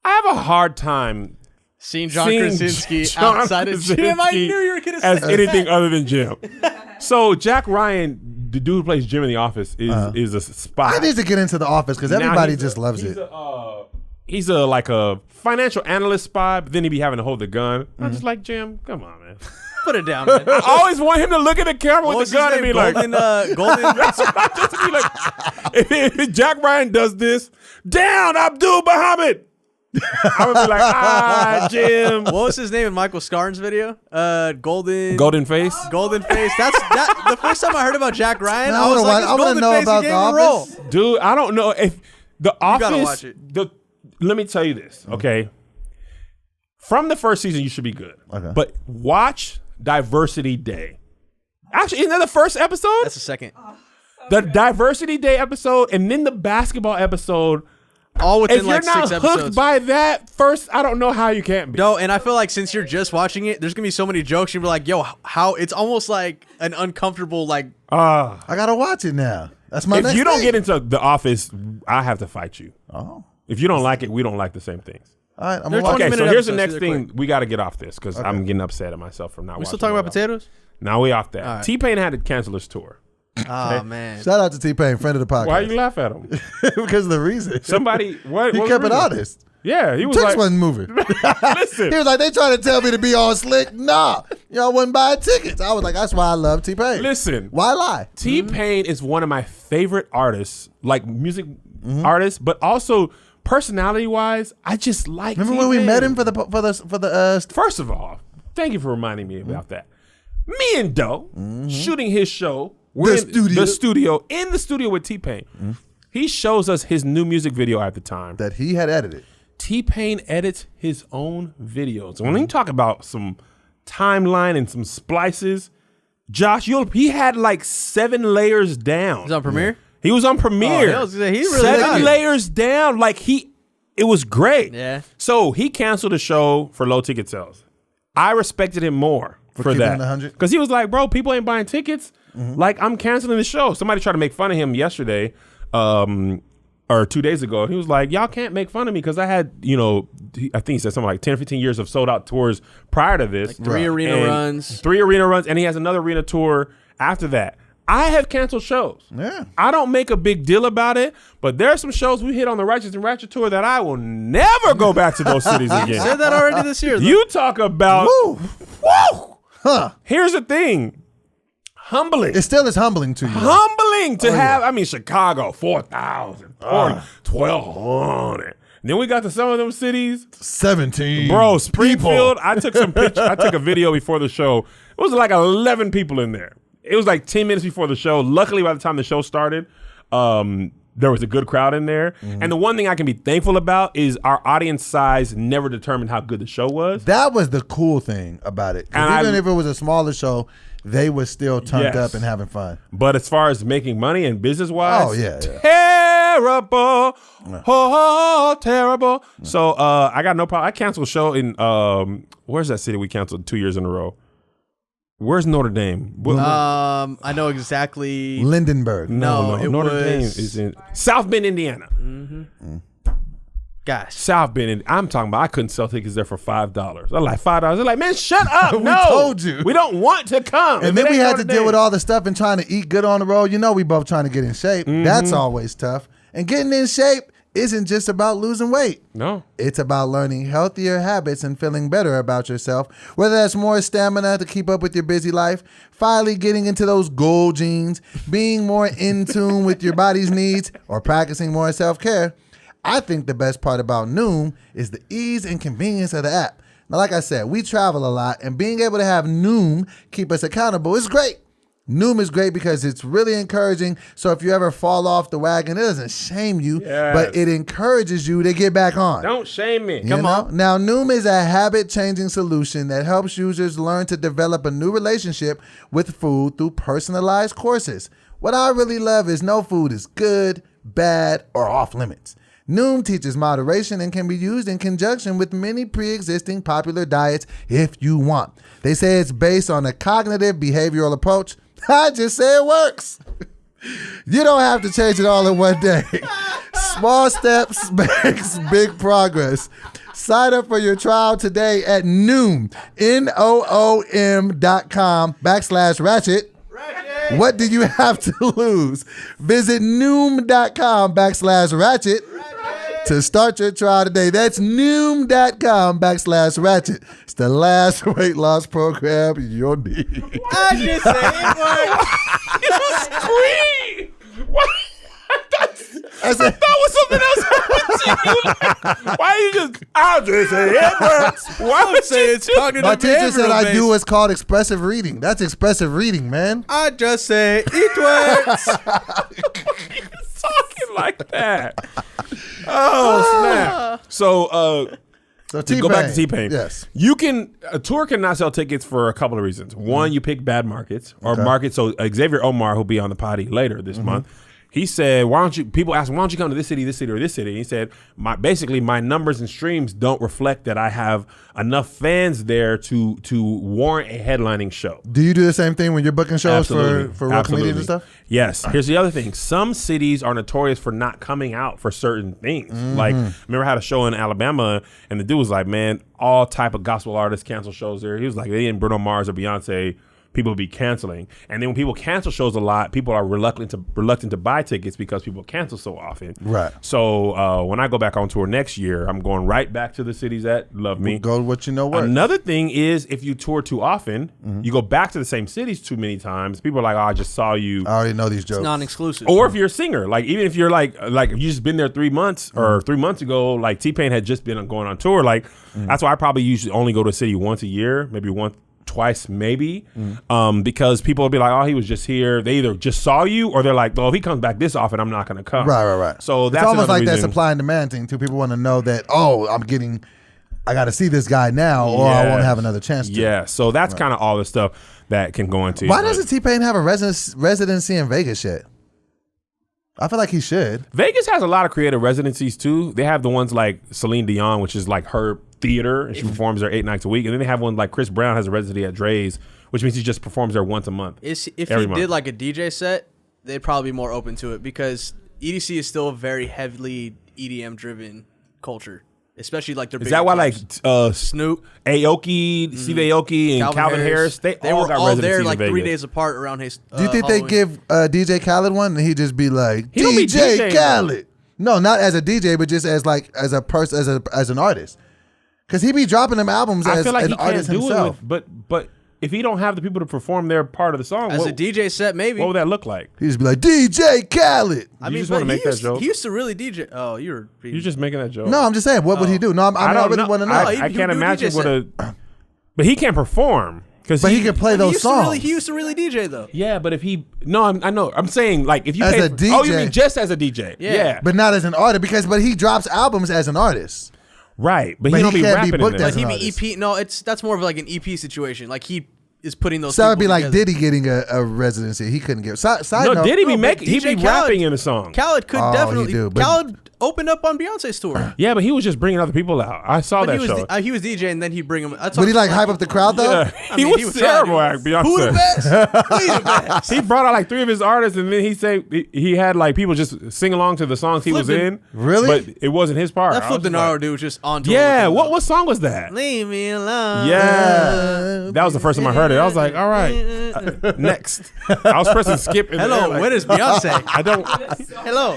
I have a hard time Seeing John seeing Krasinski John outside of gym. I Krasinski knew you were going to say as that. anything other than Jim. So Jack Ryan, the dude who plays Jim in The Office, is a spy. I need to get into The Office because Now everybody he's just loves he's it. He's like a financial analyst spy, but then he be having to hold the gun. I'm just like, Jim, come on, man. Put it down, man. I always want him to look at the camera What with was the gun his and be name? like, Golden. just to be like, if Jack Ryan does this, down Abdul Muhammad. I would be like, Jim. What was his name in Michael Scarn's video? Golden face. Golden face. That's the first time I heard about Jack Ryan. Man, I was like, I wanna Golden know face, about he The gave him a role. Office. Dude, I don't know if The Office. gotta watch it. Let me tell you this, okay? From the first season, you should be good. Okay. But watch Diversity Day. Actually, isn't that the first episode? That's the second. The Diversity Day episode and then the basketball episode. All within If you're like not 6 hooked episodes. by that first, I don't know how you can't be. No, and I feel like since you're just watching it, there's gonna be so many jokes. You'll be like, "Yo, how?" It's almost like an uncomfortable, like. I gotta watch it now. That's my If next you don't thing. get into The Office, I have to fight you. Oh. If you don't like it, we don't like the same things. All right, I'm They're gonna watch 20 it. Okay, so minute here's the episodes, next they're thing. quick. We got to get off this because I'm getting upset at myself for not We watching still talking about it. potatoes? Now we off that. All right. T-Pain had to cancel his tour. Oh man. Shout out to T-Pain, friend of the podcast. Why you laugh at him? Because of the reason. Somebody, what? He what kept it reason? honest. Yeah, he was Text like, wasn't moving. listen. He was like, they trying to tell me to be all slick. Nah, y'all wasn't buying tickets. I was like, that's why I love T-Pain. Listen. Why lie? T-Pain is one of my favorite artists, like music artists, but also personality-wise, I just like Remember T-Pain. when we met him for the First of all, thank you for reminding me about that. Me and Doe shooting his show. The studio in the studio with T-Pain. He shows us his new music video at the time. that he had edited. T-Pain edits his own videos. When you talk about some timeline and some splices, Josh, he had like 7 layers down. He's on Premiere? He was on Premiere. Oh, he really 7 layers down. Like it was great. Yeah. So he canceled the show for low ticket sales. I respected him more for keeping that. it 100? Because he was like, bro, people ain't buying tickets. Like, I'm canceling the show. Somebody tried to make fun of him yesterday, or 2 days ago. He was like, y'all can't make fun of me because I had, I think he said something like 10 or 15 years of sold out tours prior to this. Like 3 arena runs. 3 arena runs, and he has another arena tour after that. I have canceled shows. Yeah. I don't make a big deal about it, but there are some shows we hit on the Righteous and Ratchet tour that I will never go back to those cities again. You said that already this year. You talk about, Woo. Huh. Here's the thing. Humbling. It still is humbling to you. Humbling to have, Chicago, 4,000, 1,200. Then we got to some of them cities. 17. Bro, Springfield, I took some pictures. I took a video before the show. It was like 11 people in there. It was like 10 minutes before the show. Luckily, by the time the show started, there was a good crowd in there. And the one thing I can be thankful about is our audience size never determined how good the show was. That was the cool thing about it. 'Cause even if it was a smaller show, they were still turned up and having fun. But as far as making money and business-wise, terrible. Oh, terrible. So I got no problem. I canceled a show in, where's that city we canceled 2 years in a row? Where's Notre Dame? I know exactly. Lindenberg. No, it Notre was- Dame is in South Bend, Indiana. Gosh. South Bend. I'm talking about I couldn't sell tickets there for $5. I'm like, $5. They're like, man, shut up. We No. told you. We don't want to come. And then we had to deal with all the stuff and trying to eat good on the road. We both trying to get in shape. That's always tough. And getting in shape isn't just about losing weight. No. It's about learning healthier habits and feeling better about yourself. Whether that's more stamina to keep up with your busy life, finally getting into those goal jeans, being more in tune with your body's needs, or practicing more self-care. I think the best part about Noom is the ease and convenience of the app. Now, like I said, we travel a lot, and being able to have Noom keep us accountable is great. Noom is great because it's really encouraging. So if you ever fall off the wagon, it doesn't shame you, but it encourages you to get back on. Don't shame me. Come on. Now, Noom is a habit-changing solution that helps users learn to develop a new relationship with food through personalized courses. What I really love is no food is good, bad, or off limits. Noom teaches moderation and can be used in conjunction with many pre-existing popular diets if you want. They say it's based on a cognitive behavioral approach. I just say it works. You don't have to change it all in one day. Small steps makes big progress. Sign up for your trial today at Noom, Noom.com/ratchet. What do you have to lose? Visit Noom.com/ratchet to start your trial today. That's Noom.com/ratchet. It's the last weight loss program you'll need. I just say it works. Scream! What? I thought was something else happened to you. Why you just? I'll just say it works. Why would say it's cognitive My teacher said I do behavioral what's called expressive reading. That's expressive reading, man. I just say it works. talking like that? Oh snap! So So to go back to T-Pain. T-Pain. Yes. A tour cannot sell tickets for a couple of reasons. One, you pick bad markets or markets. So Xavier Omar, who'll be on the potty later this month, he said, people asked him, why don't you come to this city, or this city? And he said, my numbers and streams don't reflect that I have enough fans there to warrant a headlining show. Do you do the same thing when you're booking shows for real comedians and stuff? Yes. Here's the other thing. Some cities are notorious for not coming out for certain things. Like, remember I had a show in Alabama, and the dude was like, man, all type of gospel artists cancel shows there. He was like, they didn't Bruno Mars or Beyonce. People be canceling, and then when people cancel shows a lot, people are reluctant to buy tickets because people cancel so often. Right. So when I go back on tour next year, I'm going right back to the cities that love me. Go what you know works. Another thing is if you tour too often, you go back to the same cities too many times. People are like, "Oh, I just saw you." I already know these jokes. It's non-exclusive. Or if you're a singer, like even if you're like if you just been there 3 months or 3 months ago, like T-Pain had just been going on tour. Like that's why I probably usually only go to a city once a year, maybe twice, maybe, because people will be like, oh, he was just here. They either just saw you, or they're like, well, if he comes back this often, I'm not going to come. Right. So that's it's almost like reason. that supply and demand thing too. People want to know that, I got to see this guy now, or I won't have another chance to. Yeah, so that's kind of all the stuff that can go into. Why doesn't T-Pain have a residency in Vegas yet? I feel like he should. Vegas has a lot of creative residencies too. They have the ones like Celine Dion, which is like her theater, and she performs there 8 nights a week. And then they have one like Chris Brown has a residency at Dre's, which means he just performs there once a month. If he did like a DJ set, they'd probably be more open to it, because EDC is still a very heavily EDM driven culture. Especially like their big. Is that why clubs. like Snoop, Aoki, Steve Aoki, and Calvin Harris, they all were got all residencies there like in 3 Vegas. days apart around his. Do you think they give DJ Khaled one, and he just be like, He don't be DJ DJing, Khaled? No, not as a DJ, but just as a person, as an artist. Because he be dropping them albums I as feel like an he can't artist do himself. it but if he don't have the people to perform their part of the song, as a DJ set? Maybe. what would that look like? He just be like, DJ Khaled. I You mean, just wanna but make he that used, joke? He used to really DJ. Oh, you're just making that joke. No, I'm just saying, what would he do? No, I really want to know. I he can't do imagine DJ what set. but he can't perform because But he can play those songs. He used to really DJ though. Yeah, but if he I know. I'm saying like if you As pay a for, oh, you DJ. mean just as a DJ? Yeah. But not as an artist, but he drops albums as an artist. Right, but But he don't he be can't be rapping booked in there. as Like an he be artist. EP. No, that's more of like an EP situation. Like he is putting those. So that would be people like together. Diddy getting a residency. He couldn't get. Side No, note, Diddy be No, but making he DJ be Khaled- rapping in the song. Khaled could Oh, he definitely. do, but- Khaled opened up on Beyonce's tour. Yeah, but he was just bringing other people out. I saw But that show. he was DJ, and then he'd bring him. That's Would he what- like hype up the crowd though? Yeah. I he mean, was terrible at Beyonce. Who the best? We the best. He brought out like 3 of his artists, and then he said he had like people just sing along to the songs he was Flipping. in. Really? But it wasn't his part. That I was Flip just Denaro like, dude was just on tour. yeah, with him. what song was that? Leave me alone. Yeah, that was the first time I heard it. I was like, all right, next. I was pressing skip. In the air, Hello, like, when is Beyonce? I don't. Hello,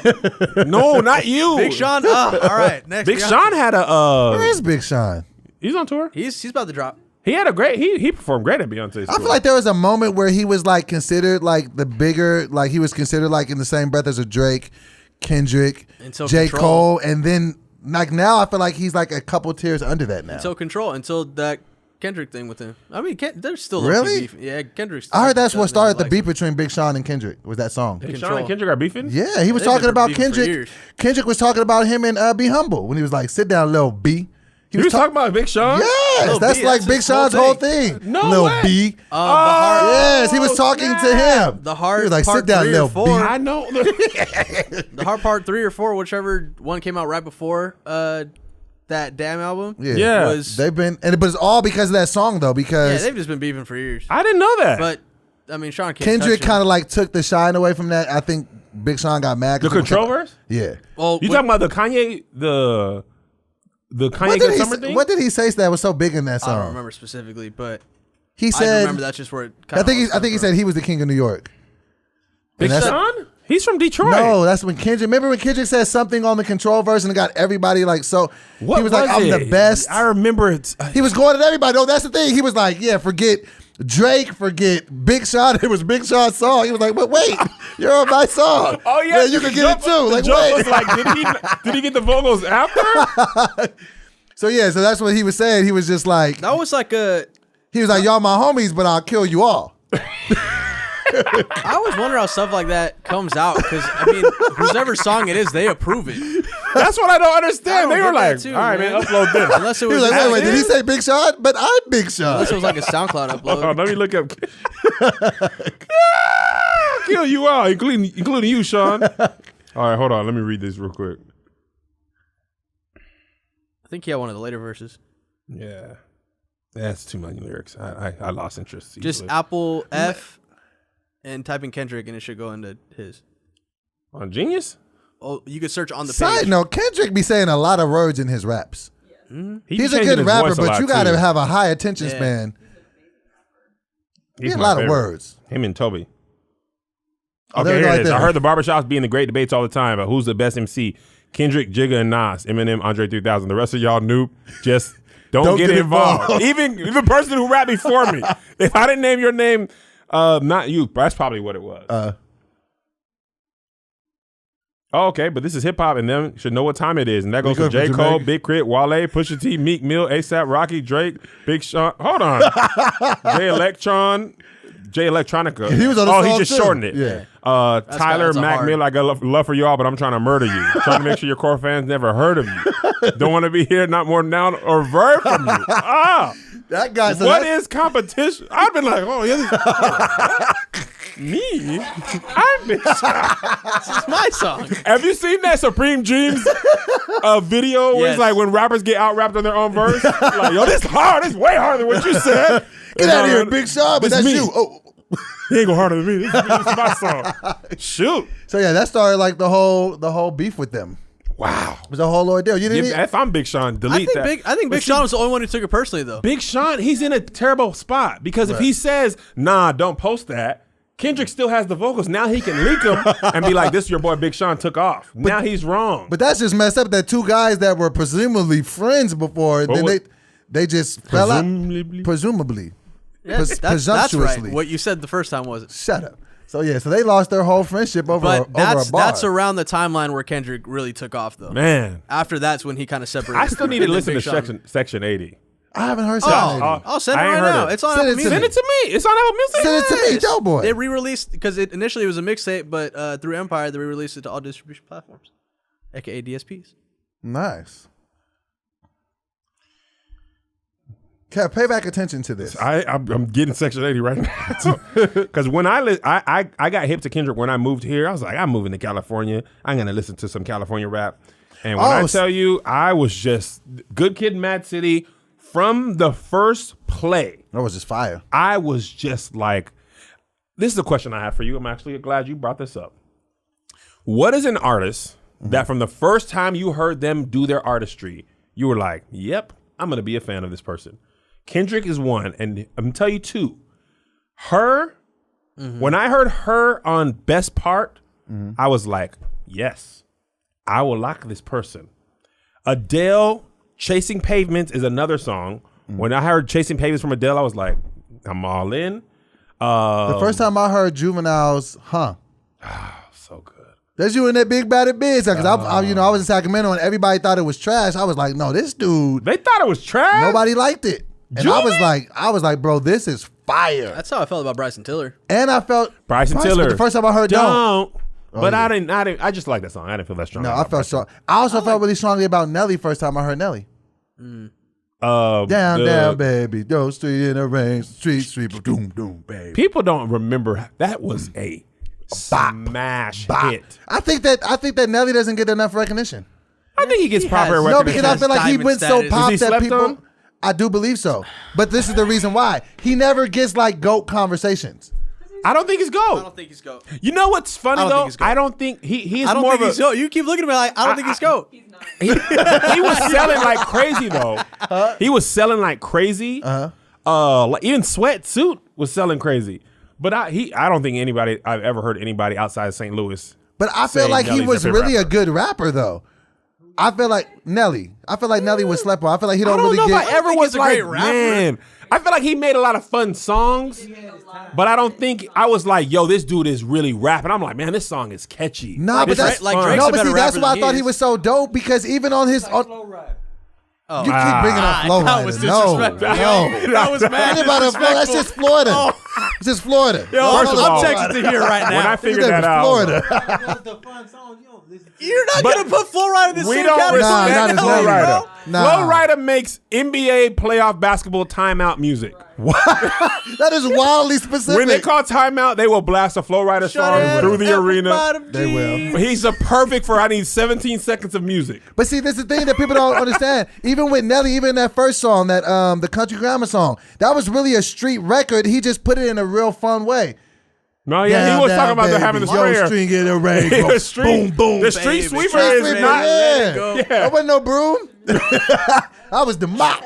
No, not you. Big Sean. All right, next. Big Beyonce. Sean had a. Where is Big Sean? He's on tour. He's about to drop. He had a great. He performed great at Beyonce's. I feel like there was a moment where he was like considered like the bigger, like he was considered like in the same breath as a Drake, Kendrick, Until J. Control. Cole, and then like now I feel like he's like a couple tiers under that now. Until that Kendrick thing with him. I mean, there's still Really? beef. Yeah, Kendrick's. I heard that's what started the likes beef him. between Big Sean and Kendrick. Was that song? Big Sean Control. and Kendrick are beefing. Yeah, he was They've talking been about beefing for Kendrick. years. Kendrick was talking about him and Be Humble when he was like, "Sit down, little B." He was talking about Big Sean. Yes, Lil that's B, like that's Big his Sean's whole whole thing. thing. No Lil way. B. The heart. Yes, he was talking to him. The Heart He was like, Part "Sit down, 3 or little 4. B." I know. The Hard Part 3 or 4, whichever one came out right before that damn album. Yeah. Was, They've been, but it's all because of that song though. yeah, Because they've just been beefing for years. I didn't know that. But I mean, Sean can't Kendrick touch him. kind of like took the shine away from that. I think Big Sean got mad. 'cause the people Control kept- verse. Yeah. Well, You talking about the Kanye the Kanye What Good did, Summer thing? what did he say that was so big in that I song? don't remember specifically, but He I said, remember that's just where it. I think he said he was the king of New York. Big And that's- Sean? He's from Detroit. No, that's when Kendrick. Remember when Kendrick said something on the Control verse and it got everybody like so. What he was like, "I'm it? the best." I remember it. He was going at everybody. No, that's the thing. He was like, "Yeah, forget Drake, forget Big Sean." It was Big Sean's song. He was like, "But wait, you're on my song. Oh yeah, you can get it too." Like, the joke wait. was like, did he get the vocals after? So yeah, so that's what he was saying. He was just like, that was like a. he was like, "Y'all my homies, but I'll kill you all." I always wonder how stuff like that comes out because I mean, whosever song it is, they approve it. That's what I don't understand. I don't they were get like, that too, all right, man, man. upload this. Unless it He was, was like, just- "Wait, did he say Big Sean? But I'm Big Sean." Unless it was like a SoundCloud upload. Oh, let me look up. Kill you all, including you, Sean. All right, hold on. Let me read this real quick. I think he had one of the later verses. Yeah. That's too many lyrics. I lost interest. Just easily. Apple F and type in Kendrick and it should go into his. On Genius? Oh, you could search on the Side page. note: Kendrick be saying a lot of words in his raps. He He's a changing good his rapper, voice a but lot, you got to too. have a high attention Yeah. span. He's He had a my lot of favorite. words. Him and Toby. Oh, Okay, there we here go it right is. there. I heard the barbershops be in the great debates all the time about who's the best MC. Kendrick, Jigga, and Nas, Eminem, Andre 3000. The rest of y'all noob, just don't get involved. Even the person who rapped before me. If I didn't name your name, not you, that's probably what it was. Oh, okay, but this is hip hop, and them should know what time it is, and that goes to J. Cole, Big Crit, Wale, Pusha T, Meek Mill, ASAP Rocky, Drake, Big Sean. Hold on, J Electronica. He was on the song he just too. shortened it. Yeah. Tyler, Mac Mill, I got love for y'all, but I'm trying to murder you. Trying to make sure your core fans never heard of you. Don't want to be here, not more now or heard from you. That guy. So what is competition? I've been like, oh yeah. Me? I've been This is my song. Have you seen that Supreme Dreams video where Yes. it's like when rappers get out rapped on their own verse? Like, yo, this hard. It's way harder than what you said. Get out of here, Big Sean. But This that's me. you. Oh. He ain't go harder than me. This is my song. Shoot. So yeah, that started like the whole beef with them. Wow. It was a whole ordeal. You didn't. If I'm Big Sean, delete that. I think Big Sean was the only one who took it personally, though. Big Sean, he's in a terrible spot because if he says, nah, don't post that, Kendrick still has the vocals. Now he can leak them and be like, this your boy Big Sean took off. Now he's wrong. But that's just messed up that two guys that were presumably friends before, then they just fell out. Presumably. Yes, that's Presumptuously. right. What you said the first time was. Shut up. So yeah, so they lost their whole friendship over a bar. That's around the timeline where Kendrick really took off, though. Man. After that's when he kind of separated. I still need to And then listen to Big Sean- Section 80. I haven't heard something. I'll send it I ain't right heard now. it. It's on Send Apple it to Music. Send it to me. It's on Apple Music. Send it to me, Doughboy. They re-released because initially it was a mixtape, but through Empire they re-released it to all distribution platforms, aka DSPs. Nice. Kev, pay back attention to this. I'm getting Section 80 right now. Because when I got hip to Kendrick when I moved here, I was like, I'm moving to California. I'm going to listen to some California rap. And when I tell you, I was just Good Kid, Mad City from the first play. That was just fire. I was just like, this is a question I have for you. I'm actually glad you brought this up. What is an artist that from the first time you heard them do their artistry, you were like, yep, I'm going to be a fan of this person? Kendrick is one, and I'm going to tell you two. Her, when I heard her on Best Part, I was like, yes, I will lock this person. Adele, Chasing Pavements is another song. When I heard Chasing Pavements from Adele, I was like, I'm all in. The first time I heard Juvenile's, So good. there's you in that Big Bad Biz. Because I was in Sacramento and everybody thought it was trash. I was like, no, this dude, They thought it was trash. nobody liked it. And I was like, bro, this is fire. That's how I felt about Bryson Tiller. And I felt Bryson Tiller. The first time I heard Don't. Oh, But yeah. I didn't. I just like that song. I didn't feel that strong. No, I felt strong. I also felt really strongly about Nelly first time I heard Nelly. Down, baby. Go street in the rain. Street, boom, boom, baby. People don't remember that was a smash hit. I think that Nelly doesn't get enough recognition. I think he gets proper has- No, recognition. because I feel like he diamond went so status. pop Is he that slept people. on? I do believe so, but this is the reason why he never gets like GOAT conversations. I don't think he's I GOAT. don't think he's GOAT. You know what's funny I don't think though? he's GOAT. I don't think he is I don't more think of he's a. GOAT. You keep looking at me like I don't think he's GOAT. He was selling like crazy though. He was selling like crazy. Like even Sweatsuit was selling crazy. But I don't think I've ever heard anybody outside of St. Louis. But I feel Say like he Nelly's was their favorite really a rapper. good rapper though. I feel like Nelly was slept on. I feel like he don't, I don't really know get. if I ever think was he's a like, great rapper. man. I feel like he made a lot of fun songs, but I don't think I was like, yo, this dude is really rapping. I'm like, man, this song is catchy. Nah, but This that's is like fun. Drake's no, a but better see, that's rapper why I than thought he he is. was so dope because even on his. You keep bringing up Flow that Rider. was No, disrespectful. no. That was mad. Ain't about a flow. That's just Florida. It's just Florida. First of all, I'm texting to here right now. when I figured That that was out, Florida. You're not But gonna put Full Ride in the we same don't category. Nah, respect not as Flow Nelly, Rider. bro. Nah. Flow Rider makes NBA playoff basketball timeout music. That is wildly specific. When they call timeout, they will blast a Flow Rider song Shut through up, the arena. everybody. They will. He's a perfect for I need 17 seconds of music. But see, this is the thing that people don't understand. Even with Nelly, even that first song, that the Country Grammar song, that was really a street record. He just put it in a real fun way. No, yeah, Down, he was down, talking about baby. having the Yo, sprayer. string in the rain. The Boom, street, boom. the street baby. sweeper Street is Sweeper, not. yeah. go. Yeah. That wasn't no broom. I was the mop.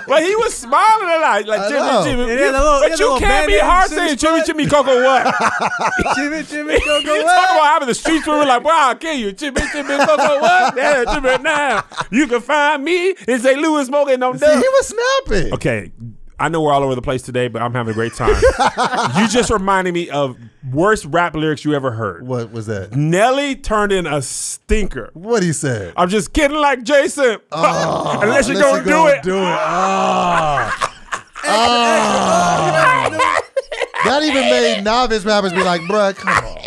But he was smiling a lot, like I Jimmy, know. Jimmy. He had that little- he But had you that little can't be Band-Aid hard in saying his Jimmy, butt. Jimmy, Coco, what? Jimmy, go, You talk about having the street sweeper, like, well, I'll kill you. Jimmy, Coco, what? Yeah, Jimmy, now. You can find me in St. Louis smoking on See, he dub. was snapping. Okay, I know we're all over the place today, but I'm having a great time. You just reminded me of worst rap lyrics you ever heard. What was that? Nelly turned in a stinker. What he said? I'm just kidding like Jason. Unless you're going to do it. Do it. That even made novice rappers be like, bruh, come on.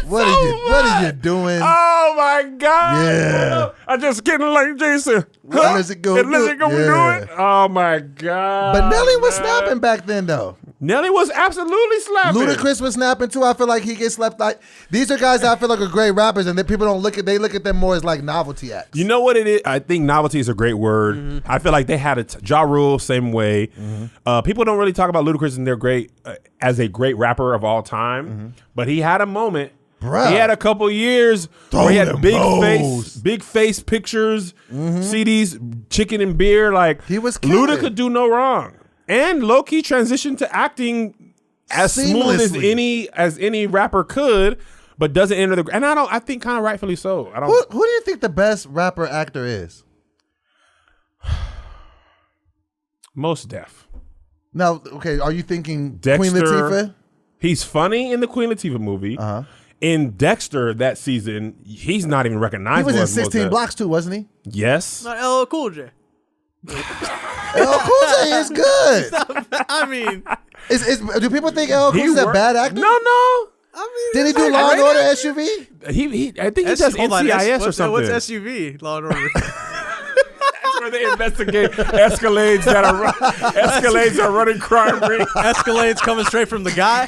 What are you doing? Oh my God. Yeah. I'm just kidding like Jason. Unless it go do yeah. it. Oh my God. But Nelly was snapping back then, though. Nelly was absolutely slapping. Ludacris was snapping too. I feel like he gets slapped. Like these are guys that I feel like are great rappers, and that people don't look at. They look at them more as like novelty acts. You know what it is? I think novelty is a great word. Mm-hmm. I feel like they had Ja Rule same way. Mm-hmm. People don't really talk about Ludacris and they're great as a great rapper of all time, but he had a moment. Bruh. He had a couple years where he had big face pictures, CDs, chicken and beer. Like he was Luda could do no wrong, and low key transitioned to acting as smooth as any rapper could, but doesn't enter the. And I think kind of rightfully so. I don't. Who do you think the best rapper actor is? Most Def. Now, okay, are you thinking Dexter, Queen Latifah? He's funny in the Queen Latifah movie. In Dexter that season, he's not even recognizable. He was in 16 Blocks too, wasn't he? Yes. Not LL Cool J. LL Cool J is good. I mean, do people think LL Cool is a bad actor? No. I mean, did he do Law and Order SUV? I think he does NCIS or something. What's SUV? Law and Order. That's where they investigate Escalades Escalades are running crime ring. Escalades coming straight from the guy.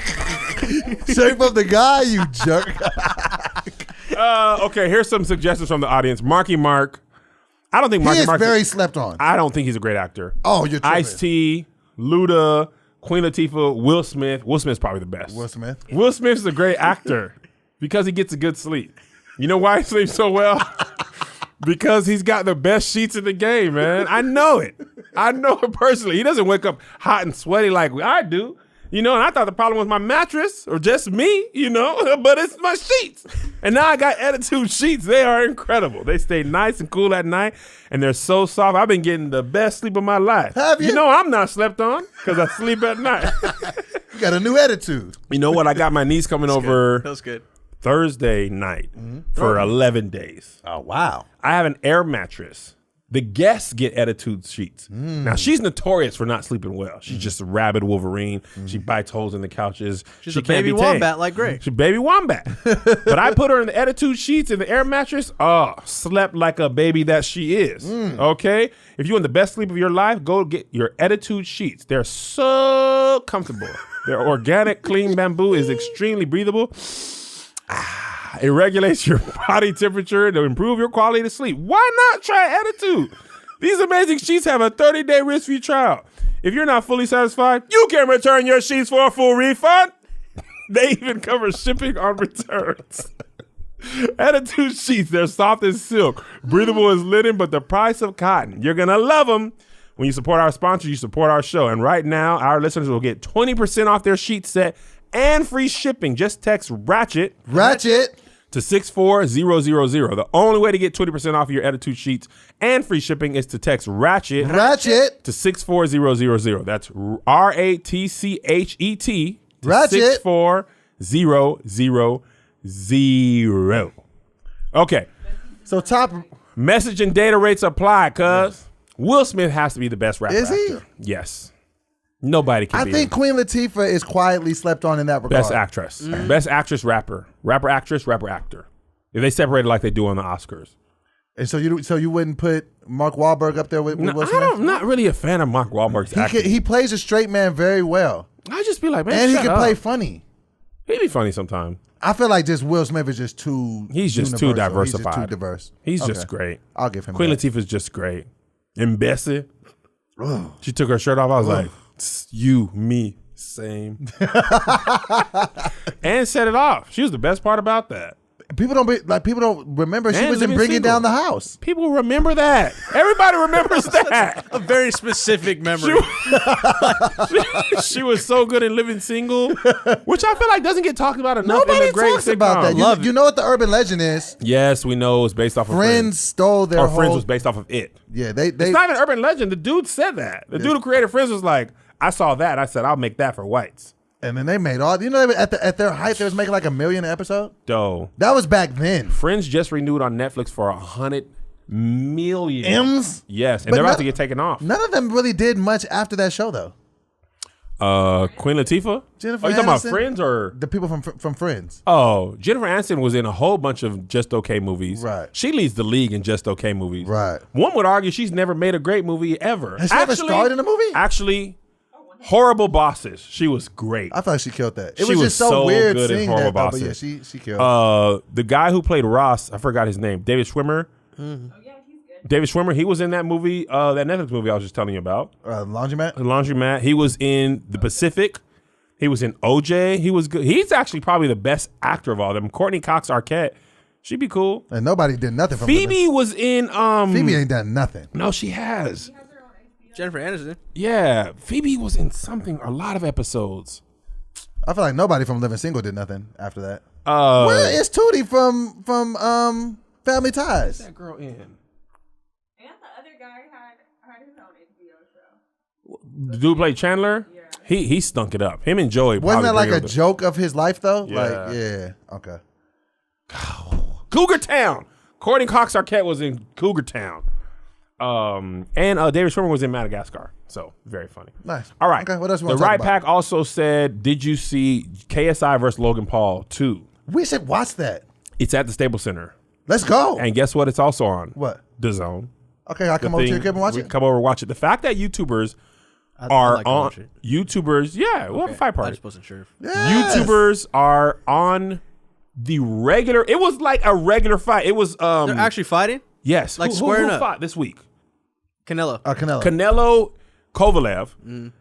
Straight from the guy, you jerk. Okay, here's some suggestions from the audience. Marky Mark. I don't think Marky Mark is very slept on. I don't think he's a great actor. Oh, you're tripping. Ice-T, Luda, Queen Latifah, Will Smith. Will Smith's probably the best. Will Smith? Will Smith's a great actor because he gets a good sleep. You know why he sleeps so well? Because he's got the best sheets in the game, man. I know it. I know it personally. He doesn't wake up hot and sweaty like I do. You know, and I thought the problem was my mattress or just me, you know, but it's my sheets. And now I got Attitude sheets. They are incredible. They stay nice and cool at night, and they're so soft. I've been getting the best sleep of my life. Have you? You know I'm not slept on because I sleep at night. You got a new attitude. You know what? I got my niece coming over That was good. Thursday night for 11 days. Oh, wow. I have an air mattress. The guests get Attitude sheets. Now, she's notorious for not sleeping well. She's just a rabid Wolverine. She bites holes in the couches. She's she a baby wombat like Gray. She's a baby wombat. But I put her in the Attitude sheets in the air mattress. Oh, slept like a baby that she is. Okay? If you want the best sleep of your life, go get your Attitude sheets. They're so comfortable. Their organic, clean bamboo is extremely breathable. It regulates your body temperature to improve your quality of sleep. Why not try Attitude? These amazing sheets have a 30-day risk-free trial. If you're not fully satisfied, you can return your sheets for a full refund. They even cover shipping on returns. Attitude sheets, they're soft as silk, breathable as linen, but the price of cotton. You're going to love them. When you support our sponsors, you support our show. And right now, our listeners will get 20% off their sheet set and free shipping. Just text Ratchet to 64000. The only way to get 20% off your Attitude sheets and free shipping is to text Ratchet to 64000. That's RATCHET to Ratchet 64000. Okay. So top message and data rates apply, cuz Will Smith has to be the best rapper. Is he? Actor. Yes. Nobody can be. I think Queen Latifah is quietly slept on in that regard. Best actress. Best actress, rapper. Rapper, actress, rapper, actor. If they separated like they do on the Oscars. And so you wouldn't put Mark Wahlberg up there with Will Smith? I'm not really a fan of Mark Wahlberg's acting. He plays a straight man very well. I just be like, man, and he shut can up. play funny. He'd be funny sometimes. I feel like just Will Smith is just too He's just too diversified. He's just too diverse. He's just great. I'll give him Queen that. Latifah's just great. And Bessie, she took her shirt off. I was like, you, me, same. And set it off. She was the best part about that. People don't remember she was in Bringing Down the House. People remember that. Everybody remembers that. A very specific memory. She was so good in Living Single, which I feel like doesn't get talked about enough. Nobody in the great talks about that. You know what the urban legend is? Yes, we know it's based off of Friends stole their Friends was based off of it. Yeah, It's not even an urban legend. The dude said that. The dude who created Friends was like, I saw that. I said, I'll make that for whites. And then they made all. You know, they, at their height, they was making like $1 million an episode. Doe. That was back then. Friends just renewed on Netflix for $100 million. M's. Yes, and But they're about none- to get taken off. None of them really did much after that show, though. Queen Latifah. Jennifer Are you talking about Aniston? Friends or? The people from Friends. Oh, Jennifer Aniston was in a whole bunch of Just Okay movies. Right. She leads the league in Just Okay movies. Right. One would argue she's never made a great movie ever. Has she ever starred in a movie? Actually, Horrible Bosses. She was great. I thought she killed that. It She was was just so so weird good in seeing Horrible that. Though, but Bosses. yeah, she killed. The guy who played Ross, I forgot his name. David Schwimmer. David Schwimmer. He was in that movie, that Netflix movie I was just telling you about. Laundromat. Laundromat. He was in The Pacific. He was in OJ. He was good. He's actually probably the best actor of all them. Courtney Cox Arquette. She'd be cool. And nobody did nothing from Phoebe was in. Phoebe ain't done nothing. No, she has. Jennifer Aniston. Yeah, Phoebe was in something. A lot of episodes. I feel like nobody from Living Single did nothing after that. Uh, Where is Tootie from Family Ties? that girl in? And the other guy had his own HBO show. The dude played Chandler. Yeah. He stunk it up. Him and Joey. Wasn't that probably like a bring joke of his life though? Yeah. Like, yeah, okay. Cougar Town. Courtney Cox Arquette was in Cougar Town. And David Schwimmer was in Madagascar. So very funny. Nice. All right. Okay, what else you The wanna talk Right about? Pack also said, did you see KSI versus Logan Paul 2? We should watch that. It's at the Staples Center. Let's go. And guess what? It's also on What? The Zone. Okay, I'll come over to your crib and watch We it. come over and watch it. The fact that YouTubers I'd are like to on watch it. YouTubers, yeah, we'll have a fight I party. just wasn't sure. Yes. YouTubers are on the regular. It was like a regular fight. It was They're actually fighting? yes, like who squaring up. fought this week? Canelo. Canelo. Canelo, Kovalev,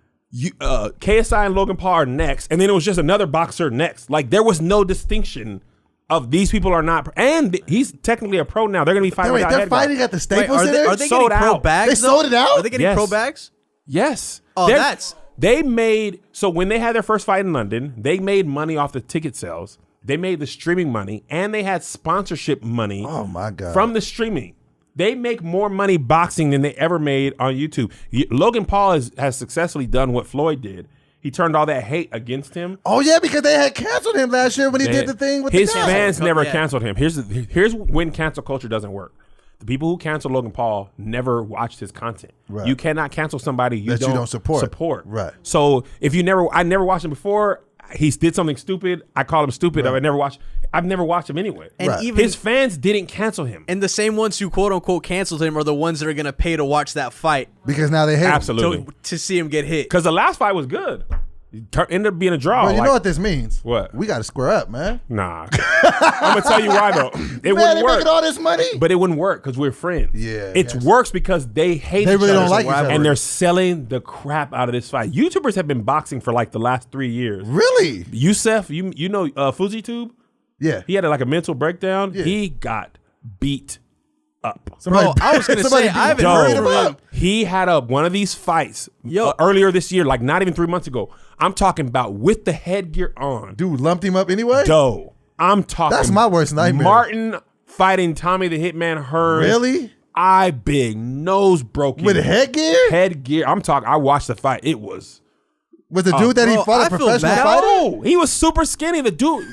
KSI and Logan Paul are next, and then it was just another boxer next. Like there was no distinction of these people are not, and he's technically a pro now. They're gonna be fighting. Wait, without they're head guards. fighting at the Wait, Staples are Center? they Sold getting pro out. bags? They sold it out? Are they getting Yes. pro bags? Yes. Oh, They're- They made, so when they had their first fight in London, they made money off the ticket sales. They made the streaming money, and they had sponsorship money. Oh, my God. From the streaming. They make more money boxing than they ever made on YouTube. Logan Paul has successfully done what Floyd did. He turned all that hate against him. Oh yeah, because they had canceled him last year when he did the thing with his the guy. fans never Yeah. canceled him. Here's when cancel culture doesn't work. The people who canceled Logan Paul never watched his content. Right. You cannot cancel somebody That you don't support. Right. So if I never watched him before. He did something stupid. I call him stupid. Right. I've never watched him anyway. And Right. even His fans didn't cancel him. and the same ones who quote unquote canceled him are the ones that are gonna pay to watch that fight Because now they hate him. Absolutely. to see him get hit. Because the last fight was good. It ended up being a draw. But you Like, know what this means? What? We got to square up, man. Nah. I'm going to tell you why, though. It Man, they wouldn't work. making all this money. But it wouldn't work because we're friends. Yeah, It yes. works because they hate They each really other. don't like each other. And they're selling the crap out of this fight. YouTubers have been boxing for like the last 3 years. Really? Yusef, you know FujiTube? Yeah. He had like a mental breakdown. Yeah. He got beat up. Somebody- Bro, I was gonna somebody say, I haven't beat heard him from him. up. He had one of these fights earlier this year, like not even 3 months ago. I'm talking about with the headgear on. Dude lumped him up anyway? Doe. I'm talking. That's my worst nightmare. Martin fighting Tommy the Hitman Hearn. Really? Eye big, nose broken. With headgear? Headgear. I'm talking. I watched the fight. It was. Was the dude that he bro, fought I a feel professional bad. fighter? No, he was super skinny. The dude.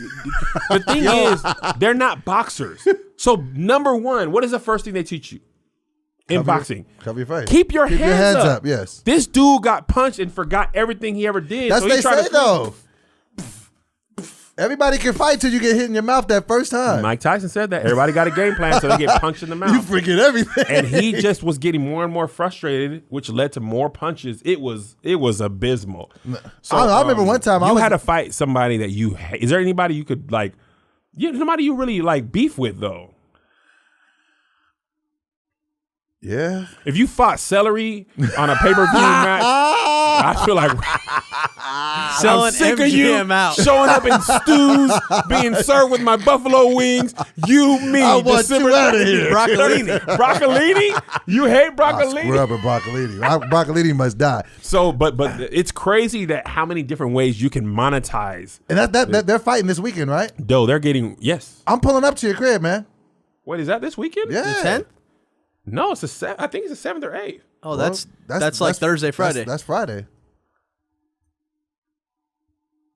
The thing is, they're not boxers. So number one, what is the first thing they teach you in boxing? Cover your face. Keep your hands up. yes. This dude got punched and forgot everything he ever did. That's so what he they tried say to though. Everybody can fight till you get hit in your mouth that first time. Mike Tyson said that. Everybody got a game plan so they get punched in the mouth. You forget everything. And he just was getting more and more frustrated, which led to more punches. It was abysmal. So, I don't know, I remember one time I you was- had to fight somebody that you hate. Is there anybody you could like? Somebody you really like beef with though. Yeah. If you fought Celery on a pay-per-view match, I feel like Selling I'm sick of you MGM out. showing up in stews, being served with my buffalo wings. Me, I want December you outta here. Broccolini. Broccolini? You hate I broccolini? screw up at broccolini. Broccolini must die. So, but it's crazy that how many different ways you can monetize. And that they're fighting this weekend, right? Though they're getting I'm pulling up to your crib, man. Wait, is that this weekend? Yeah. The 10th? No, I think it's the 7th or 8th. Oh, that's like Thursday, Friday. That's Friday.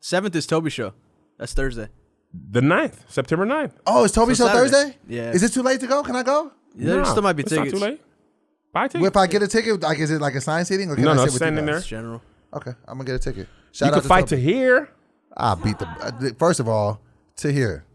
7th is Toby show. That's Thursday. The 9th, September 9th. Oh, is Toby So show Saturday. Thursday? Yeah. Is it too late to go? Can I go? Yeah, there still might be it's tickets. not too late. Buy tickets. Well, if I get a ticket, like, is it like assigned seating? Or can No, I no, sit with stand you in guys? there. It's general. Okay, I'm gonna get a ticket. You Shout out can fight Toby. to here. I'll beat the. First of all, to here,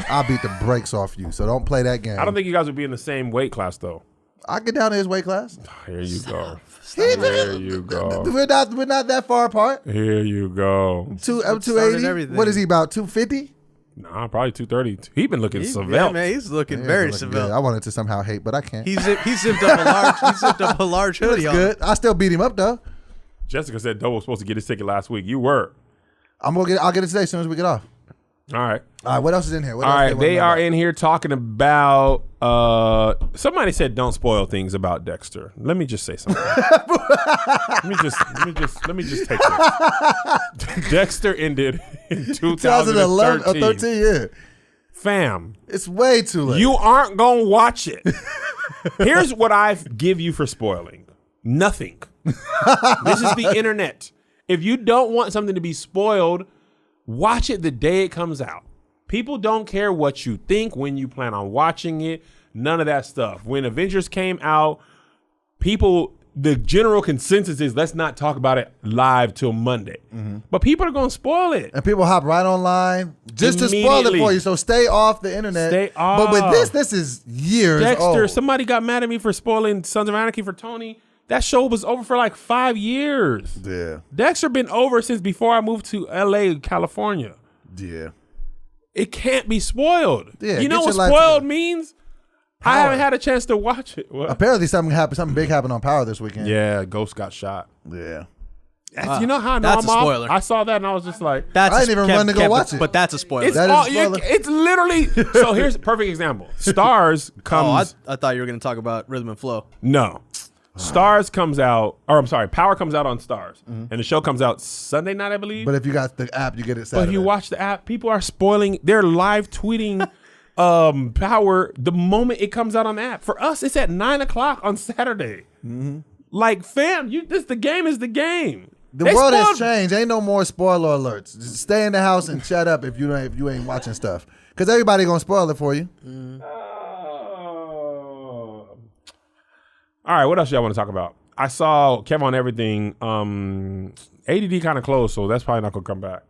I'll beat the brakes off you. So don't play that game. I don't think you guys would be in the same weight class though. I get down to his weight class. Here you go. Here you go. We're not that far apart. Here you go. I'm started 280. everything. What is he about? 250. Nah, probably 230. He been looking Yeah, svelte. man, he's looking Yeah, very looking severe. good. I wanted to somehow hate, but I can't. He zipped up a large hoodie That's on. good. I still beat him up though. Jessica said Doughboy was supposed to get his ticket last week. You were. I'll get it today as soon as we get off. All right. All right. What else is in here? What All else right. wanna They know are about? in here talking about somebody said don't spoil things about Dexter. Let me just say something. let me just take this. Dexter ended in 2011 or 2013. 13. Yeah, Fam, it's way too late. you aren't gonna watch it. Here's what I give you for spoiling. Nothing. This is the internet. If you don't want something to be spoiled, watch it the day it comes out. People don't care what you think when you plan on watching it. None of that stuff. When Avengers came out, the general consensus is let's not talk about it live till Monday. But people are going to spoil it. And people hop right online just to spoil it Immediately. for you. So stay off the internet. Stay But with off. this is years Dexter, old. somebody got mad at me for spoiling Sons of Anarchy for Tony. That show was over for like 5 years. Yeah, Dexter been over since before I moved to LA, California. yeah. It can't be spoiled. Yeah, you know get what your life spoiled together. means? Power. I haven't had a chance to watch it. What? Apparently something big happened on Power this weekend. Yeah, Ghost got shot. Yeah. You know how I know That's I'm a off? spoiler. I saw that and I was just like, That's I didn't even run to go watch it. But that's a spoiler. it's That is all, spoiler. it's literally. So here's a perfect example. Stars comes. I thought you were going to talk about Rhythm and Flow. No. Stars comes out, or I'm sorry, Power comes out on Stars. And the show comes out Sunday night, I believe. But if you got the app, you get it But Saturday. if you watch the app, people are spoiling. They're live tweeting Power the moment it comes out on the app. For us, it's at 9:00 on Saturday. Like, fam, the game is the game. The They world has spoiled- changed. Ain't no more spoiler alerts. Just stay in the house and shut up if you ain't watching stuff. Because everybody gonna spoil it for you. All right, what else y'all want to talk about? I saw Kev on Everything. ADD kind of closed, so that's probably not gonna come back.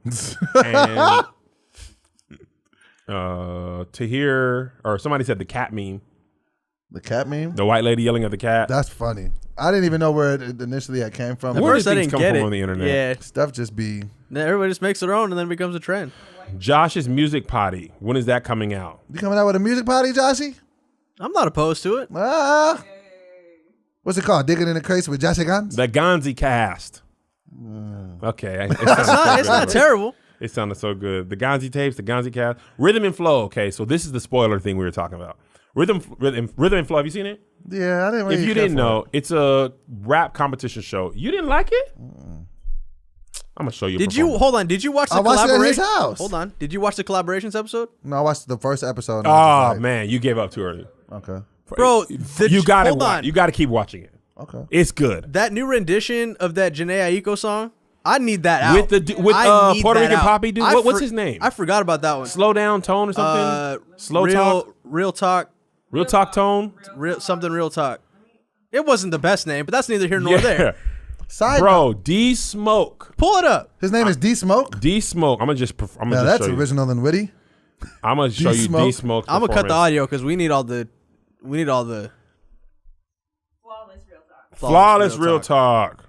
And to hear, or somebody said the cat meme, The cat meme. the white lady yelling at the cat. That's funny. I didn't even know where it initially had came from. At Where first, did I things didn't come get from it. on the internet? Yeah. Stuff just be. Then everybody just makes their own and then it becomes a trend. Josh's music potty. When is that coming out? You coming out with a music party, Joshy? I'm not opposed to it. Ah. What's it called? Digging in the crates with Joshy Guns? The Gonzi cast. Okay, It's not terrible. It sounded so good. The Gonzi tapes, the Gonzi cast, Rhythm and Flow. Okay, so this is the spoiler thing we were talking about. Rhythm and Flow. Have you seen it? Yeah, I didn't really If you care didn't for know, it. it's a rap competition show. You didn't like it? I'm gonna show you. Did you hold on? Did you watch the I watched it at his collaboration? house. Hold on. Did you watch the collaborations episode? No, I watched the first episode. And I was Oh just man, you gave up too early, like, okay. Bro, you got to hold on. You got to keep watching it. Okay. It's good. That new rendition of that Janae Aiko song, I need that out. With the I need Puerto that Rican out. poppy dude. What's his name? I forgot about that one. Slow down tone or something. Slow talk. Real talk. Real talk tone. Real talk. It wasn't the best name, but that's neither here nor there. Side Bro, D Smoke. Pull it up. His name is D Smoke. D Smoke. I'm gonna just Now that's show you. original and witty. I'm gonna show you D-Smoke. D Smoke. I'm gonna cut the audio because we need all the Flawless real talk. Flawless real talk.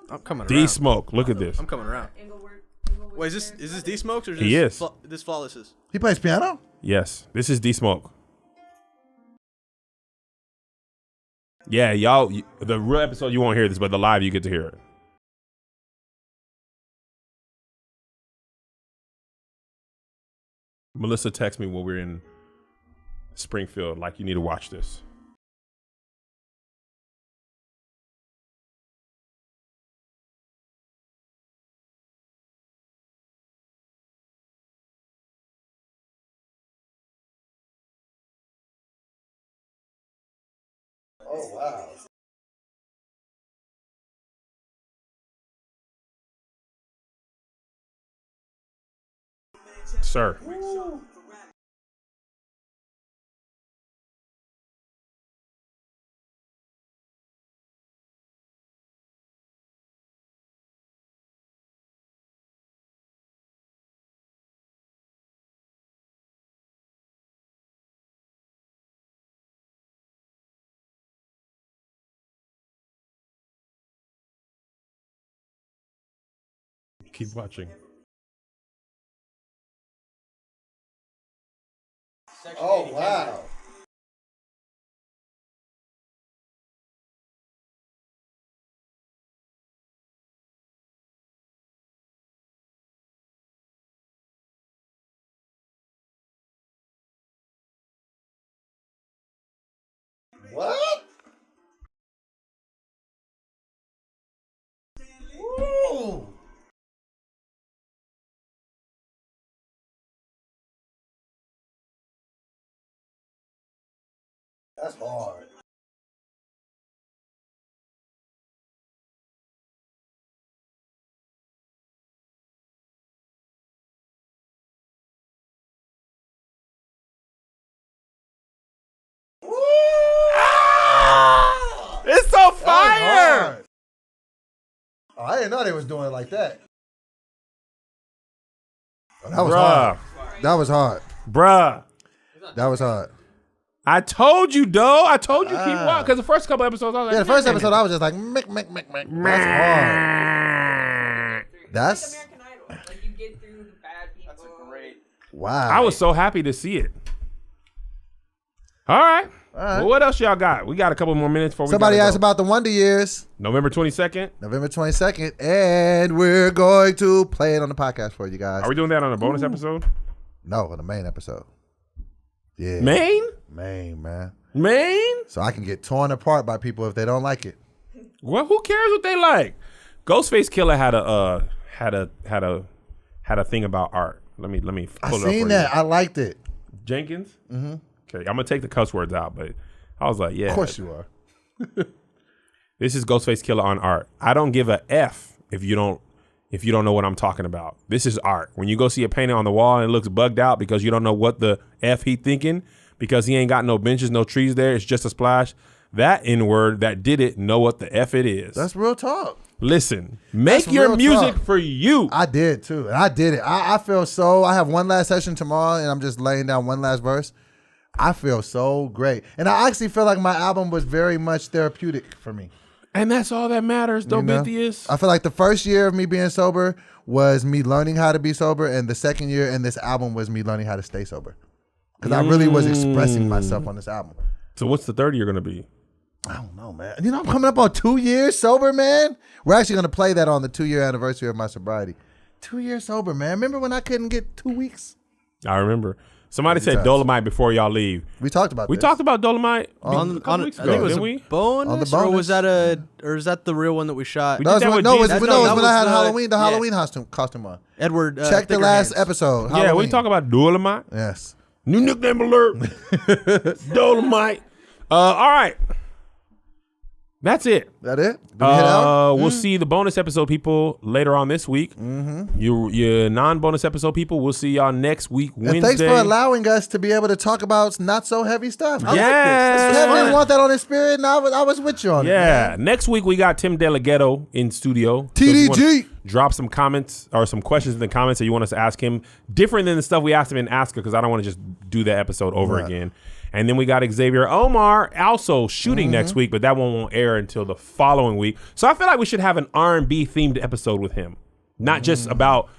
I'm coming D around. Smoke. Look at this. I'm coming around. Inglewood Wait, is this D Smokes or is He this is. This Flawless is? He plays piano. Yes, this is D Smoke. Yeah, y'all. The real episode you won't hear this, but the live you get to hear it. Melissa texted me while we were in Springfield, like you need to watch this. Oh wow. Sir. Keep watching. Oh, wow. What? Woo. That's hard. It's so fire. Oh, I didn't know they was doing it like that. Oh, that was Bruh. hard. That was hard. Bruh. That was hard. I told you, though. I told you keep watching. Because the first couple episodes, I was like, Yeah, the first episode, I was just like, mick. That's hard. That's American Idol. Like, you get through the bad people. That's a great. wow. I was so happy to see it. All right. Well, what else y'all got? We got a couple more minutes before we Somebody gotta asked go. about the Wonder Years, November 22nd. November 22nd, and we're going to play it on the podcast for you guys. Are we doing that on a bonus episode? No, on the main episode. Yeah. Maine? Main, man. Maine? So I can get torn apart by people if they don't like it. Well, who cares what they like? Ghostface Killer had a thing about art. Let me pull I it up seen for that. you. I liked it. Jenkins? Mm-hmm. Okay, I'm gonna take the cuss words out, but I was like, yeah. Of course you are. This is Ghostface Killer on art. I don't give a F if you don't know what I'm talking about. This is art. When you go see a painting on the wall and it looks bugged out because you don't know what the F he thinking, because he ain't got no benches, no trees there, it's just a splash. That N-word that did it know what the F it is. That's real talk. Listen, make That's your real music talk. for you. I did too. And I did it. I feel so, I have one last session tomorrow and I'm just laying down one last verse. I feel so great. And I actually feel like my album was very much therapeutic for me. And that's all that matters, though, You know? Bithius. I feel like the first year of me being sober was me learning how to be sober, and the second year in this album was me learning how to stay sober. Because I really was expressing myself on this album. So what's the third year going to be? I don't know, man. You know, I'm coming up on 2 years sober, man. We're actually going to play that on the 2-year anniversary of my sobriety. 2 years sober, man. Remember when I couldn't get 2 weeks? I remember. Somebody said times. Dolomite before y'all leave. We talked about We this. talked about Dolomite On, a couple weeks I ago, think it was didn't a we? bonus, On the or bonus. was that or is that the real one that we shot? We That was did that when, with no, Jesus. it was, That when I was had the- Halloween, the yeah. Halloween costume on. Edward. Check the Thicker last Hands. episode. Yeah, we Halloween. talk about Dolomite. Yes. New nickname alert. Dolomite. All right. That's it. That it? Did we hit out? We'll see the bonus episode people later on this week. Mm-hmm. Your non-bonus episode people, we'll see y'all next week, Wednesday. And thanks for allowing us to be able to talk about not so heavy stuff. Yes. Kevin didn't want that on his spirit, and I was with you on it. Yeah. man. Next week, we got Tim Delgado in studio. So if you TDG. wanna drop some comments or some questions in the comments that you want us to ask him. Different than the stuff we asked him in Ask Her, because I don't want to just do that episode over Right. again. And then we got Xavier Omar also shooting next week, but that one won't air until the following week. So I feel like we should have an R&B themed episode with him, not just about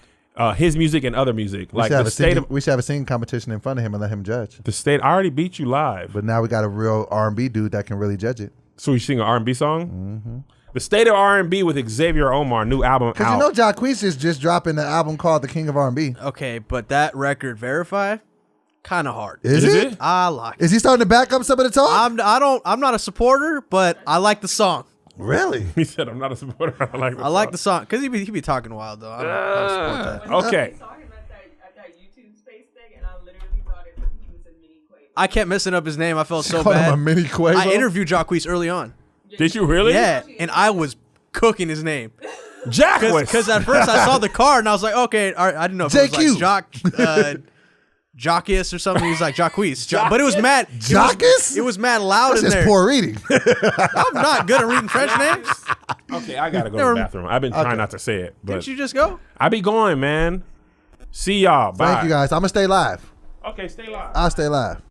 his music and other music. Like the state of we should have a singing competition in front of him and let him judge. the state. I already beat you live, But now we got a real R&B dude that can really judge it. so we sing an R&B song. The state of R&B with Xavier Omar, new album Because out. you know Jacquees is just dropping an album called The King of R&B. Okay, but that record Verify, kind of hard. Is it? I like it. Is he starting to back up some of the talk? I'm not a supporter, but I like the song. Really? He said, "I'm not a supporter. I like. I like the song because he be talking wild though. I don't support that. Okay. I saw him at that YouTube space thing, and I literally thought he was a mini Quake. I kept messing up his name. I felt so Call him bad. a mini Quavo? I interviewed Jacquees early on. Did you really? Yeah, and I was cooking his name. Jacques. Because at first I saw the car and I was like, okay, all right, I didn't know if it was like Jacques or something. He's like Jacques. But it was mad. Jacques? It was mad loud That's in just there. poor reading. I'm not good at reading French names. Okay, I gotta go to the bathroom. I've been trying not to say it, but Didn't you just go? I be going, man. See y'all. Bye. Thank you guys. I'm gonna stay live. Okay, stay live. I'll stay live.